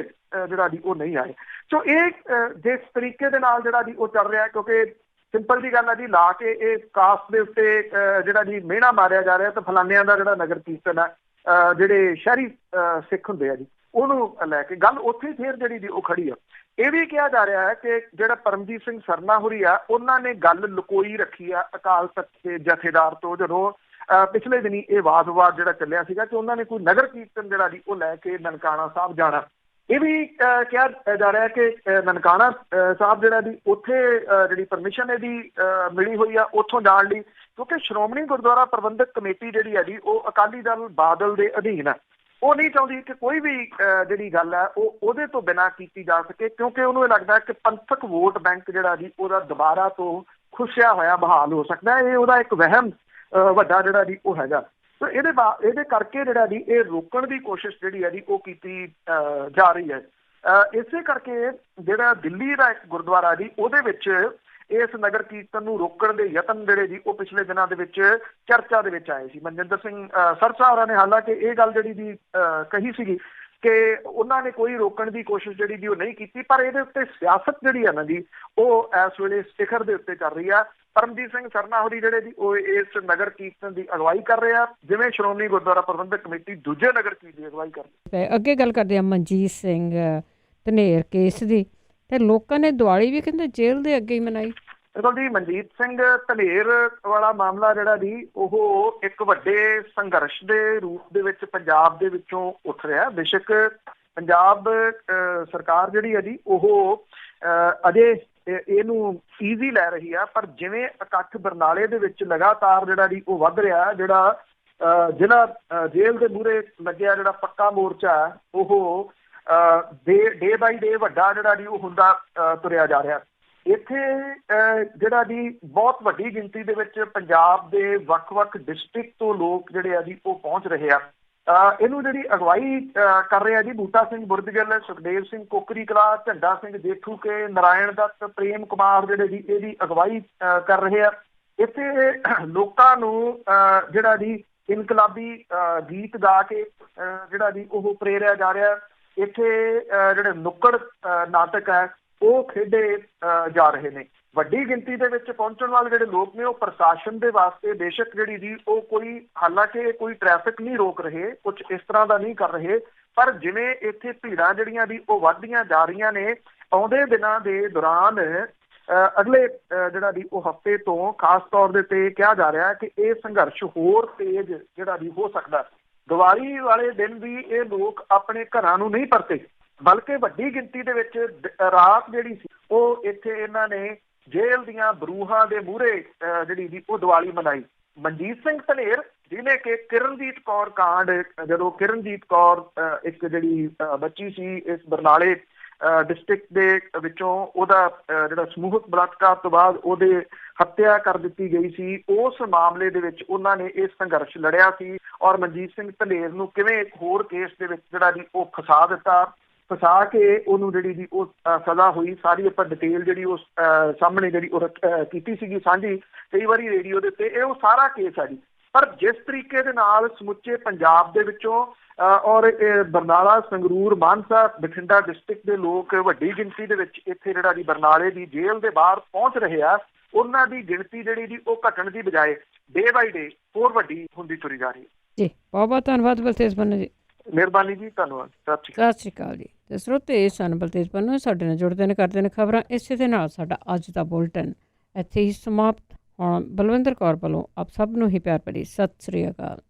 ਜਿਹੜਾ ਜੀ ਉਹ ਨਹੀਂ ਆਏ। ਸੋ ਇਹ ਜਿਸ ਤਰੀਕੇ ਦੇ ਨਾਲ ਜਿਹੜਾ ਜੀ ਉਹ ਚੱਲ ਰਿਹਾ, ਕਿਉਂਕਿ ਸਿੰਪਲ ਦੀ ਗੱਲ ਹੈ ਜੀ, ਲਾ ਕੇ ਇਹ ਕਾਸਟ ਦੇ ਉੱਤੇ ਜਿਹੜਾ ਜੀ ਮਿਹਣਾ ਮਾਰਿਆ ਜਾ ਰਿਹਾ, ਤਾਂ ਫਲਾਨਿਆਂ ਦਾ ਜਿਹੜਾ ਨਗਰ ਕੀਰਤਨ ਹੈ, ਜਿਹੜੇ ਸ਼ਹਿਰੀ ਸਿੱਖ ਹੁੰਦੇ ਆ ਜੀ, ਉਹਨੂੰ ਲੈ ਕੇ ਗੱਲ ਉੱਥੇ ਫੇਰ ਜਿਹੜੀ ਜੀ ਉਹ ਖੜੀ ਆ। ਇਹ ਵੀ ਕਿਹਾ ਜਾ ਰਿਹਾ ਹੈ ਕਿ ਜਿਹੜਾ ਪਰਮਜੀਤ ਸਿੰਘ ਸਰਨਾ ਹੋਰੀ ਆ, ਉਹਨਾਂ ਨੇ ਗੱਲ ਲੁਕੋਈ ਰੱਖੀ ਆ ਅਕਾਲ ਤਖਤ ਦੇ ਜਥੇਦਾਰ ਤੋਂ, ਜਦੋਂ ਪਿਛਲੇ ਦਿਨੀ ਇਹ ਵਾਦ-ਵਿਵਾਦ ਜਿਹੜਾ ਚੱਲਿਆ ਸੀਗਾ ਕਿ ਉਹਨਾਂ ਨੇ ਕੋਈ ਨਗਰ ਕੀਰਤਨ ਜਿਹੜਾ ਜੀ ਉਹ ਲੈ ਕੇ ਨਨਕਾਣਾ ਸਾਹਿਬ ਜਾਣਾ। ਇਹ ਵੀ ਕਿਹਾ ਜਾ ਰਿਹਾ ਕਿ ਨਨਕਾਣਾ ਸਾਹਿਬ ਜਿਹੜਾ ਜੀ ਉੱਥੇ ਜਿਹੜੀ ਪਰਮਿਸ਼ਨ ਇਹਦੀ ਮਿਲੀ ਹੋਈ ਆ ਉੱਥੋਂ ਜਾਣ ਲਈ, ਕਿਉਂਕਿ ਸ਼੍ਰੋਮਣੀ ਗੁਰਦੁਆਰਾ ਪ੍ਰਬੰਧਕ ਕਮੇਟੀ ਜਿਹੜੀ ਆ ਜੀ ਉਹ ਅਕਾਲੀ ਦਲ ਬਾਦਲ ਦੇ ਅਧੀਨ ਆ। ਉਹ ਨਹੀਂ ਚਾਹੁੰਦੀ ਕਿ ਕੋਈ ਵੀ ਜਿਹੜੀ ਗੱਲ ਹੈ ਉਹ ਉਹਦੇ ਤੋਂ ਬਿਨਾਂ ਕੀਤੀ ਜਾ ਸਕੇ, ਕਿਉਂਕਿ ਉਹਨੂੰ ਇਹ ਲੱਗਦਾ ਕਿ ਪੰਥਕ ਵੋਟ ਬੈਂਕ ਜਿਹੜਾ ਜੀ ਉਹਦਾ ਦੁਬਾਰਾ ਤੋਂ ਖੁੱਸਿਆ ਹੋਇਆ ਬਹਾਲ ਹੋ ਸਕਦਾ। ਇਹ ਉਹਦਾ ਇੱਕ ਵਹਿਮ ਵੱਡਾ ਜਿਹੜਾ ਜੀ ਉਹ ਹੈਗਾ। ਸੋ ਇਹਦੇ ਕਰਕੇ ਜਿਹੜਾ ਜੀ ਇਹ ਰੋਕਣ ਦੀ ਕੋਸ਼ਿਸ਼ ਜਿਹੜੀ ਹੈ ਜੀ ਉਹ ਕੀਤੀ ਜਾ ਰਹੀ ਹੈ। ਇਸੇ ਕਰਕੇ ਜਿਹੜਾ ਦਿੱਲੀ ਦਾ ਇੱਕ ਗੁਰਦੁਆਰਾ ਜੀ ਉਹਦੇ ਵਿੱਚ ਇਸ ਨਗਰ ਕੀਰਤਨ ਨੂੰ ਰੋਕਣ ਦੇ ਯਤਨ ਜਿਹੜੇ ਜੀ ਉਹ ਪਿਛਲੇ ਦਿਨਾਂ ਦੇ ਵਿੱਚ ਚਰਚਾ ਦੇ ਵਿੱਚ ਆਏ ਸੀ। ਮਨਜਿੰਦਰ ਸਿੰਘ ਸਰਸਾ ਹੋਰਾਂ ਨੇ ਹਾਲਾਂਕਿ ਇਹ ਗੱਲ ਜਿਹੜੀ ਜੀ ਕਹੀ ਸੀਗੀ ਕਿ ਉਹਨਾਂ ਨੇ ਕੋਈ ਰੋਕਣ ਦੀ ਕੋਸ਼ਿਸ਼ ਜਿਹੜੀ ਜੀ ਉਹ ਨਹੀਂ ਕੀਤੀ, ਪਰ ਇਹਦੇ ਉੱਤੇ ਸਿਆਸਤ ਜਿਹੜੀ ਆ ਨਾ ਜੀ ਉਹ ਇਸ ਵੇਲੇ ਸਿਖਰ ਦੇ ਉੱਤੇ ਚੱਲ ਰਹੀ ਆ। ਪਰਮਜੀਤ ਸਿੰਘ ਸਰਨਾ ਹੋਰੀ ਜਿਹੜੇ ਜੀ ਉਹ ਇਸ ਨਗਰ ਕੀਰਤਨ ਦੀ ਅਗਵਾਈ ਕਰ ਰਹੇ ਆ, ਜਿਵੇਂ ਸ਼੍ਰੋਮਣੀ ਗੁਰਦੁਆਰਾ ਪ੍ਰਬੰਧਕ ਕਮੇਟੀ ਦੂਜੇ ਨਗਰ ਕੀਰਤਨ ਦੀ ਅਗਵਾਈ ਕਰ ਰਹੀ ਹੈ। ਅੱਗੇ ਗੱਲ ਕਰਦੇ ਆ ਮਨਜੀਤ ਸਿੰਘ ਧਨੇਰ ਕੇਸ ਦੀ, ਤੇ ਲੋਕਾਂ ਨੇ ਦੀਵਾਲੀ ਵੀ ਕਹਿੰਦੇ ਜੇਲ੍ਹ ਦੇ ਅੱਗੇ ਹੀ ਮਨਾਈ। ਦੇਖੋ ਜੀ, ਮਨਜੀਤ ਸਿੰਘ ਧਨੇਰ ਵਾਲਾ ਮਾਮਲਾ ਜਿਹੜਾ ਜੀ ਉਹ ਇੱਕ ਵੱਡੇ ਸੰਘਰਸ਼ ਦੇ ਰੂਪ ਦੇ ਵਿੱਚ ਪੰਜਾਬ ਦੇ ਵਿੱਚੋਂ ਉੱਠ ਰਿਹਾ। ਬੇਸ਼ੱਕ ਪੰਜਾਬ ਸਰਕਾਰ ਜਿਹੜੀ ਹੈ ਜੀ ਉਹ ਅਜੇ ਇਹਨੂੰ ਈਜ਼ੀ ਲੈ ਰਹੀ ਆ, ਪਰ ਜਿਵੇਂ ਇਕੱਠ ਬਰਨਾਲੇ ਦੇ ਵਿੱਚ ਲਗਾਤਾਰ ਜਿਹੜਾ ਜੀ ਉਹ ਵੱਧ ਰਿਹਾ, ਜਿਹੜਾ ਜ਼ਿਲ੍ਹਾ ਜੇਲ੍ਹ ਦੇ ਮੂਹਰੇ ਲੱਗਿਆ ਜਿਹੜਾ ਪੱਕਾ ਮੋਰਚਾ ਉਹ ਡੇ ਬਾਈ ਡੇ ਵੱਡਾ ਜਿਹੜਾ ਜੀ ਉਹ ਹੁੰਦਾ ਤੁਰਿਆ ਜਾ ਰਿਹਾ। ਇੱਥੇ ਜਿਹੜਾ ਜੀ ਬਹੁਤ ਵੱਡੀ ਗਿਣਤੀ ਦੇ ਵਿੱਚ ਪੰਜਾਬ ਦੇ ਵੱਖ-ਵੱਖ ਡਿਸਟ੍ਰਿਕਟ ਤੋਂ ਲੋਕ ਜਿਹੜੇ ਆ ਜੀ ਉਹ ਪਹੁੰਚ ਰਹੇ ਆ। ਇਹਨੂੰ ਜਿਹੜੀ ਅਗਵਾਈ ਕਰ ਰਹੇ ਆ ਜੀ ਬੂਟਾ ਸਿੰਘ ਬੁਰਜਗਿੱਲ, ਸੁਖਦੇਵ ਸਿੰਘ ਕੋਕਰੀ ਕਲਾ, ਝੰਡਾ ਸਿੰਘ ਜੇਠੂ ਕੇ, ਨਾਰਾਇਣ ਦੱਤ, ਪ੍ਰੇਮ ਕੁਮਾਰ ਜਿਹੜੇ ਜੀ ਇਹਦੀ ਅਗਵਾਈ ਕਰ ਰਹੇ ਆ। ਇੱਥੇ ਲੋਕਾਂ ਨੂੰ ਜਿਹੜਾ ਜੀ ਇਨਕਲਾਬੀ ਗੀਤ ਗਾ ਕੇ ਜਿਹੜਾ ਜੀ ਉਹ ਪ੍ਰੇਰਿਆ ਜਾ ਰਿਹਾ। ਇੱਥੇ ਜਿਹੜੇ ਨੁੱਕੜ ਨਾਟਕ ਹੈ ਉਹ ਖੇਡੇ ਜਾ ਰਹੇ ਨੇ। ਵੱਡੀ ਗਿਣਤੀ ਦੇ ਵਿੱਚ ਪਹੁੰਚਣ ਵਾਲੇ ਜਿਹੜੇ ਲੋਕ ਨੇ ਉਹ ਪ੍ਰਸ਼ਾਸਨ ਦੇ ਵਾਸਤੇ ਬੇਸ਼ੱਕ ਜਿਹੜੀ ਜੀ ਉਹ ਕੋਈ, ਹਾਲਾਂਕਿ ਕੋਈ ਟ੍ਰੈਫਿਕ ਨਹੀਂ ਰੋਕ ਰਹੇ, ਕੁਝ ਇਸ ਤਰ੍ਹਾਂ ਦਾ ਨਹੀਂ ਕਰ ਰਹੇ, ਪਰ ਜਿਵੇਂ ਇੱਥੇ ਭੀੜਾਂ ਜਿਹੜੀਆਂ ਜੀ ਉਹ ਵੱਧਦੀਆਂ ਜਾ ਰਹੀਆਂ ਨੇ, ਆਉਂਦੇ ਦਿਨਾਂ ਦੇ ਦੌਰਾਨ ਅਗਲੇ ਜਿਹੜਾ ਜੀ ਉਹ ਹਫ਼ਤੇ ਤੋਂ ਖਾਸ ਤੌਰ ਦੇ ਉੱਤੇ ਕਿਹਾ ਜਾ ਰਿਹਾ ਕਿ ਇਹ ਸੰਘਰਸ਼ ਹੋਰ ਤੇਜ਼ ਜਿਹੜਾ ਜੀ ਹੋ ਸਕਦਾ। ਦੀਵਾਲੀ ਵਾਲੇ ਦਿਨ ਵੀ ਇਹ ਲੋਕ ਆਪਣੇ ਘਰਾਂ ਨੂੰ ਨਹੀਂ ਪਰਤੇ, ਬਲਕਿ ਵੱਡੀ ਗਿਣਤੀ ਦੇ ਵਿੱਚ ਰਾਤ ਜਿਹੜੀ ਸੀ ਉਹ ਇੱਥੇ ਇਹਨਾਂ ਨੇ ਜੇਲ੍ਹ ਦੀਆਂ ਬਰੂਹਾਂ ਦੇ ਮੂਹਰੇ ਜਿਹੜੀ ਜੀ ਉਹ ਦੀਵਾਲੀ ਮਨਾਈ। ਮਨਜੀਤ ਸਿੰਘ ਧਨੇਰ ਜਿਹਨੇ ਕਿ ਕਿਰਨਜੀਤ ਕੌਰ ਕਾਂਡ, ਜਦੋਂ ਕਿਰਨਜੀਤ ਕੌਰ ਇੱਕ ਜਿਹੜੀ ਬੱਚੀ ਸੀ ਇਸ ਬਰਨਾਲੇ ਡਿਸਟ੍ਰਿਕਟ ਦੇ ਵਿੱਚੋਂ, ਉਹਦਾ ਜਿਹੜਾ ਸਮੂਹਕ ਬਲਾਤਕਾਰ ਤੋਂ ਬਾਅਦ ਉਹਦੇ ਹੱਤਿਆ ਕਰ ਦਿੱਤੀ ਗਈ ਸੀ, ਉਸ ਮਾਮਲੇ ਦੇ ਵਿੱਚ ਉਹਨਾਂ ਨੇ ਇਹ ਸੰਘਰਸ਼ ਲੜਿਆ ਸੀ ਔਰ ਮਨਜੀਤ ਸਿੰਘ ਧਨੇਰ ਨੂੰ ਕਿਵੇਂ ਇੱਕ ਹੋਰ ਕੇਸ ਦੇ ਵਿੱਚ ਜਿਹੜਾ ਜੀ ਉਹ ਫਸਾ ਦਿੱਤਾ, ਫਸਾ ਕੇ ਉਹਨੂੰ ਜਿਹੜੀ ਜੀ ਉਹ ਸਜ਼ਾ ਹੋਈ। ਸਾਰੀ ਆਪਾਂ ਡਿਟੇਲ ਜਿਹੜੀ ਉਸ ਸਾਹਮਣੇ ਜਿਹੜੀ ਉਹ ਕੀਤੀ ਸੀਗੀ ਸਾਂਝੀ ਕਈ ਵਾਰੀ ਰੇਡੀਓ ਦੇ ਉੱਤੇ, ਇਹ ਉਹ ਸਾਰਾ ਕੇਸ ਹੈ ਜੀ। ਪਰ ਜਿਸ ਤਰੀਕੇ ਦੇ ਨਾਲ ਸਮੁੱਚੇ ਪੰਜਾਬ ਦੇ ਵਿੱਚੋਂ ਔਰ ਬਰਨਾਲਾ, ਸੰਗਰੂਰ, ਮਾਨਸਾ, ਬਠਿੰਡਾ ਡਿਸਟ੍ਰਿਕਟ ਦੇ ਲੋਕ ਵੱਡੀ ਗਿਣਤੀ ਦੇ ਵਿੱਚ ਇੱਥੇ ਜਿਹੜਾ ਜੀ ਬਰਨਾਲੇ ਦੀ ਜੇਲ੍ਹ ਦੇ ਬਾਹਰ ਪਹੁੰਚ ਰਹੇ ਆ, ਉਹਨਾਂ ਦੀ ਗਿਣਤੀ ਜਿਹੜੀ ਜੀ ਉਹ ਘਟਣ ਦੀ ਬਜਾਏ ਡੇ ਬਾਈ ਡੇ ਹੋਰ ਵੱਡੀ ਹੁੰਦੀ ਤੁਰੀ ਜਾ ਰਹੀ ਹੈ। ਜੀ ਬਹੁਤ ਬਹੁਤ ਧੰਨਵਾਦ ਬਲਤੇਜ ਪੰਨੂ ਜੀ। ਮਿਹਰਬਾਨੀ ਜੀ, ਧੰਨਵਾਦ, ਸਤਿ ਸ਼੍ਰੀ ਅਕਾਲ। ਸਤਿ ਸ਼੍ਰੀ ਅਕਾਲ ਜੀ। ਤੇ ਸਰੋਤੇ ਸਨ ਬਲਤੇਜ ਪੰਨੂ ਸਾਡੇ ਨਾਲ ਜੁੜਦੇ ਨੇ, ਕਰਦੇ ਨੇ ਖਬਰਾਂ। ਇਸੇ ਦੇ ਨਾਲ ਸਾਡਾ ਅੱਜ ਦਾ ਬੁਲਟਨ ਇੱਥੇ ਹੀ ਸਮਾਪਤ। ਹੁਣ ਬਲਵਿੰਦਰ ਕੌਰ ਵੱਲੋਂ ਆਪ ਸਭ ਨੂੰ ਹੀ ਪਿਆਰ ਭਰੀ ਸਤਿ ਸ਼੍ਰੀ ਅਕਾਲ।